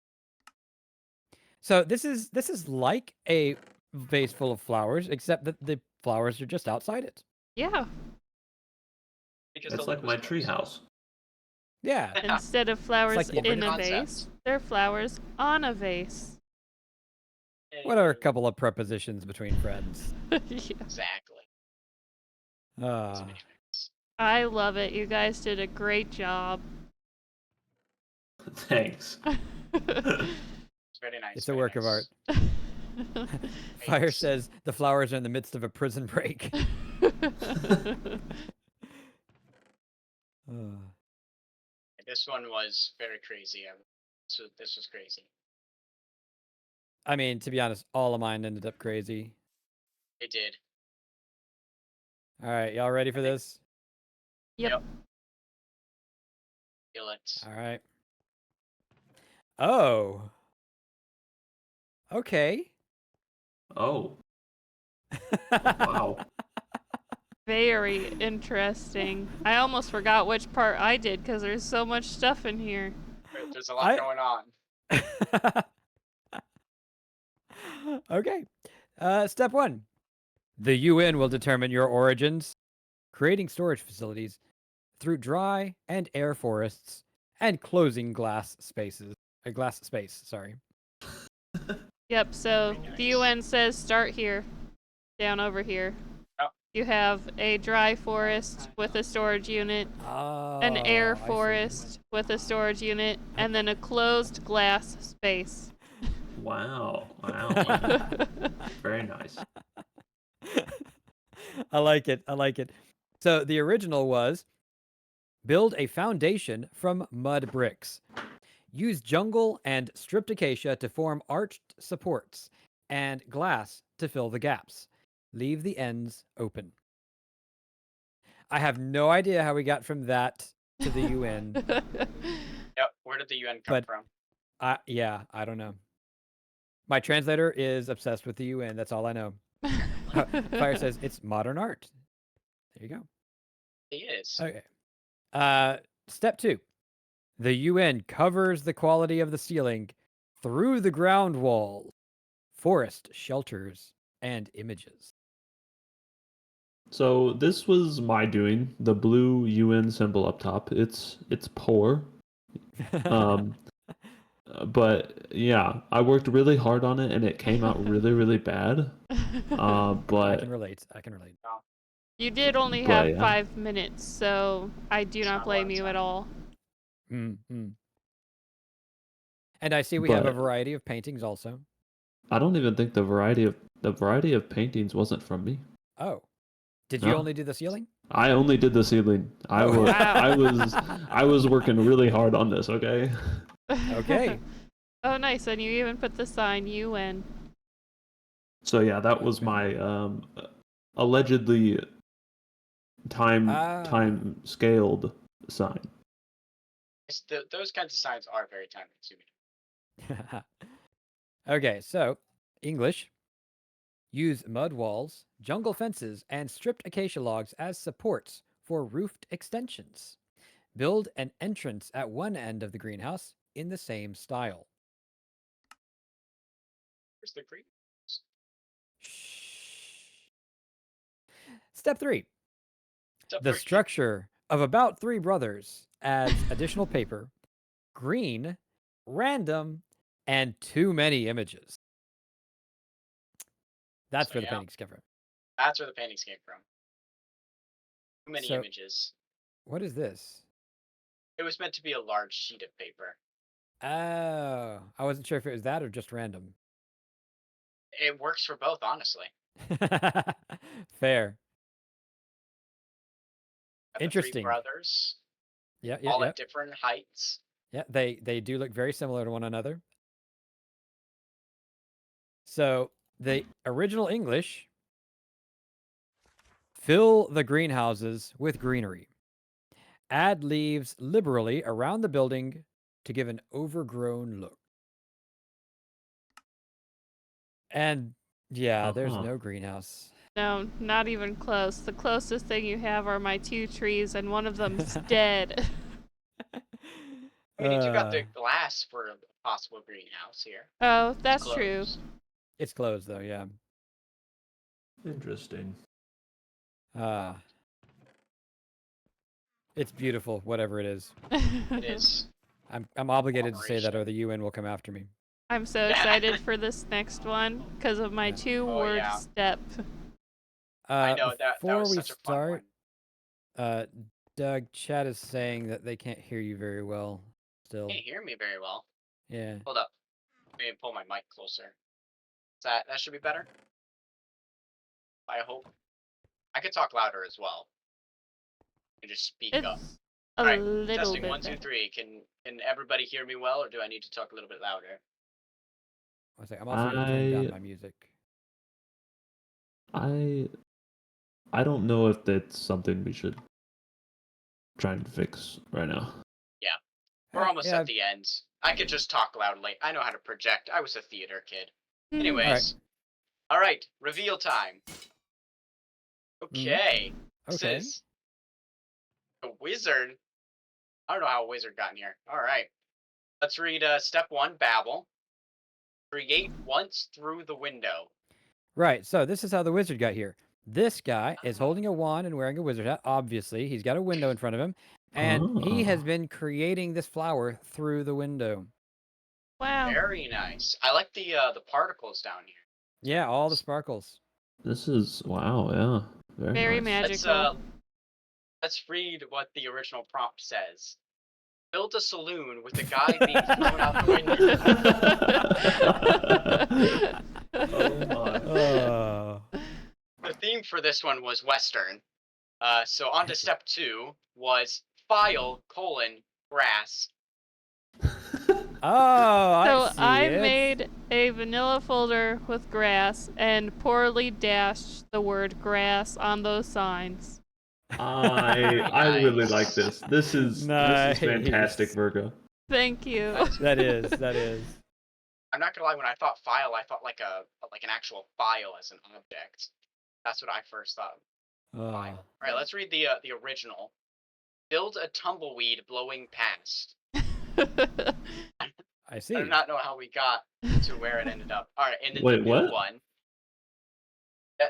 So this is like a vase full of flowers, except that the flowers are just outside it. Yeah. Because It's the like lid my was closed. treehouse. Yeah. Instead of flowers like the in a concept. vase, they're flowers on a vase. What are a couple of prepositions between friends? Yeah. Exactly. It's Ah. very nice. I love it. You guys did a great job. Thanks. It's very nice. It's a very work of art. nice. Fire Thanks. says the flowers are in the midst of a prison break. Ah. This one was very crazy. So this was crazy. I mean, to be honest, all of mine ended up crazy. It did. All right, y'all ready for this? Yep. Feel it. All right. Oh. Okay. Oh, wow. Very interesting. I almost forgot which part I did because there's so much stuff in here. There's a lot I- going on. Okay. Step 1. The UN will determine your origins, creating storage facilities through dry and air forests and closing glass spaces. A glass space, sorry. Yep, so Very the nice. UN says start here, down over here. Oh. You have a dry forest with a storage unit, an air Oh, I see. forest with a storage unit, and then a closed glass space. Wow. Wow. Very nice. I like it. I like it. So the original was build a foundation from mud bricks. Use jungle and stripped acacia to form arched supports and glass to fill the gaps. Leave the ends open. I have no idea how we got from that to the UN. Yep. Where did the UN come But- from? Yeah, I don't know. My translator is obsessed with the UN. That's all I know. Fire says it's modern art. There you go. He is. Okay. Step 2. The UN covers the quality of the ceiling through the ground walls, forest shelters, and images. So this was my doing. The blue UN symbol up top. It's poor. But yeah, I worked really hard on it, and it came out really, really bad. I But can relate. I can relate. You did only But, have yeah. 5 minutes, so I do It's not not a lot blame of you at time. all. Mm-hmm. And I see we have a But- variety of paintings also. I don't even think the variety of paintings wasn't from me. Oh, did you No. only do the ceiling? I only did the ceiling. I Oh, was wow. I was working really hard on this. Okay. Okay. Oh, nice. And you even put the sign UN. So yeah, that was my allegedly Ah. time scaled sign. Those kinds of signs are very time consuming. Okay, so English. Use mud walls, jungle fences, and stripped acacia logs as supports for roofed extensions. Build an entrance at one end of the greenhouse in the same style. Where's the green? Shh. Step 3. Step The three. structure of About Three Brothers adds additional paper, green, random, and too many images. That's So, where the yeah. paintings come from. That's where the paintings came from. Too many So- images. What is this? It was meant to be a large sheet of paper. Oh, I wasn't sure if it was that or just random. It works for both, honestly. Fair. Got the Interesting. Three brothers, Yeah, all at different heights. Yeah, they do look very similar to one another. So the original English, fill the greenhouses with greenery. Add leaves liberally around the building to give an overgrown look. And yeah, there's Uh-huh. no greenhouse. No, not even close. The closest thing you have are my 2 trees, and one of them's dead. I mean, you got the Uh, glass for a possible greenhouse here. Oh, It's that's true. closed. It's closed though, yeah. Interesting. It's beautiful, whatever it is. It is. I'm obligated to say that, or the UN will come after me. I'm so excited for this next one because of my Yeah. 2-word yeah. step. I know that Before was we such a fun start, one. Doug, chat is saying that they can't hear you very well. Still, Can't hear me very well. yeah. Hold up. Let me pull my mic closer. That should be better. I hope. I could talk louder as well. And just speak It's up. a Alright, little Testing bit 1, 2, better. 3. Can everybody hear me well, or do I need to talk a little bit louder? One second, I'm also going to turn down I- my music. I don't know if that's something we should try and fix right now. We're almost yeah, at the end. I could just talk loudly. I know how to project. I was a theater kid. Hmm. Anyways. Alright, reveal time. Okay. This Okay. is a wizard. I don't know how a wizard got in here. All right. Let's read step 1, babble. Create once through the window. Right. So this is how the wizard got here. This guy is holding a wand and wearing a wizard hat. Obviously, he's got a window in front of him, and he has Ah. been creating this flower through the window. Wow. Very nice. I like the particles down here. Yeah, all the sparkles. This is wow, yeah. Very nice. magical. Let's read what the original prompt says. Build a saloon with a guy being thrown out the window. Oh my. Oh. The theme for this one was Western. So on to step 2 was file, grass. Oh, So I see I it. made a vanilla folder with grass and poorly dashed the word grass on those signs. I really Nice. like this. This is fantastic, Nice. Virgo. Thank you. That is. That is. I'm not gonna lie, when I thought file, I thought like an actual file as an object. That's what I first thought. Oh. File. Alright, let's read the original. Build a tumbleweed blowing past. I see. I do not know how we got to where it ended up. Alright, and then Wait, the new what? one.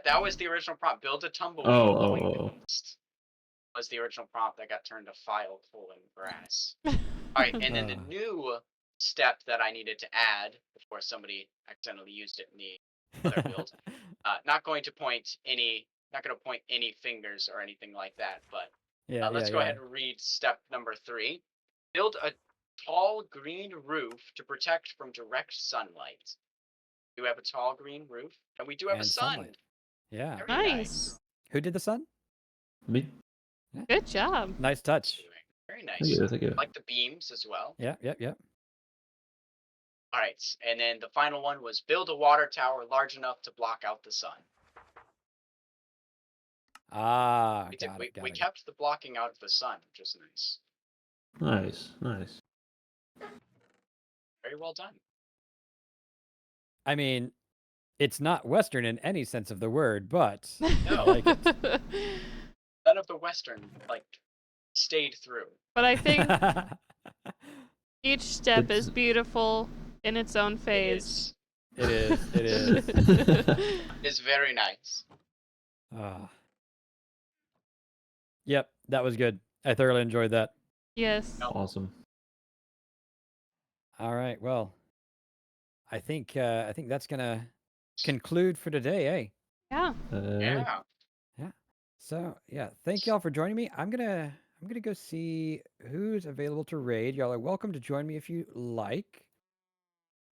That was the original prompt. Build a tumbleweed blowing Oh. past. Was the original prompt that got turned to file, grass. Alright, and then the new step that I needed to add before somebody accidentally used it in the other build. Not going to point any fingers or anything like that, but Yeah. let's go ahead and read step number 3. Build a tall green roof to protect from direct sunlight. We do have a tall green roof, and we do have And a sun. sunlight. Yeah. Very Nice. Who did the sun? Me? Good job. Nice touch. Very Thank nice. you, thank you. Like the beams as well. Yep. All right, and then the final one was build a water tower large enough to block out the sun. Ah, We, got it. we kept the blocking out of the sun, which is nice. Nice. Very well done. I mean, it's not Western in any sense of the word, but I No. like it. None of the Western stayed through. But I think each step It's- is beautiful in its own phase. It is. It's very nice. Ah. Yep, that was good. I thoroughly enjoyed that. Yes. Awesome. All right, well, I think that's gonna conclude for today, eh? Yeah. Yeah. So yeah, thank y'all for joining me. I'm gonna go see who's available to raid. Y'all are welcome to join me if you like.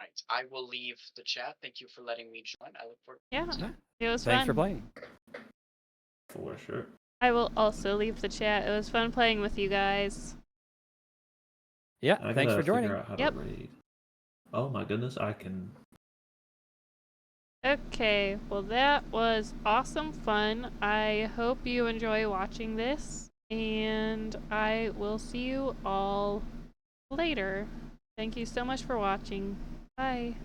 Right. I will leave the chat. Thank you for letting me join. I look forward to Yeah. Yeah. It was Thanks fun. for playing. For sure. I will also leave the chat. It was fun playing with you guys. Yeah, I thanks for gotta joining. figure out how Yep. to raid. Oh my goodness, I can. Okay, well that was awesome fun. I hope you enjoy watching this, and I will see you all later. Thank you so much for watching. Bye.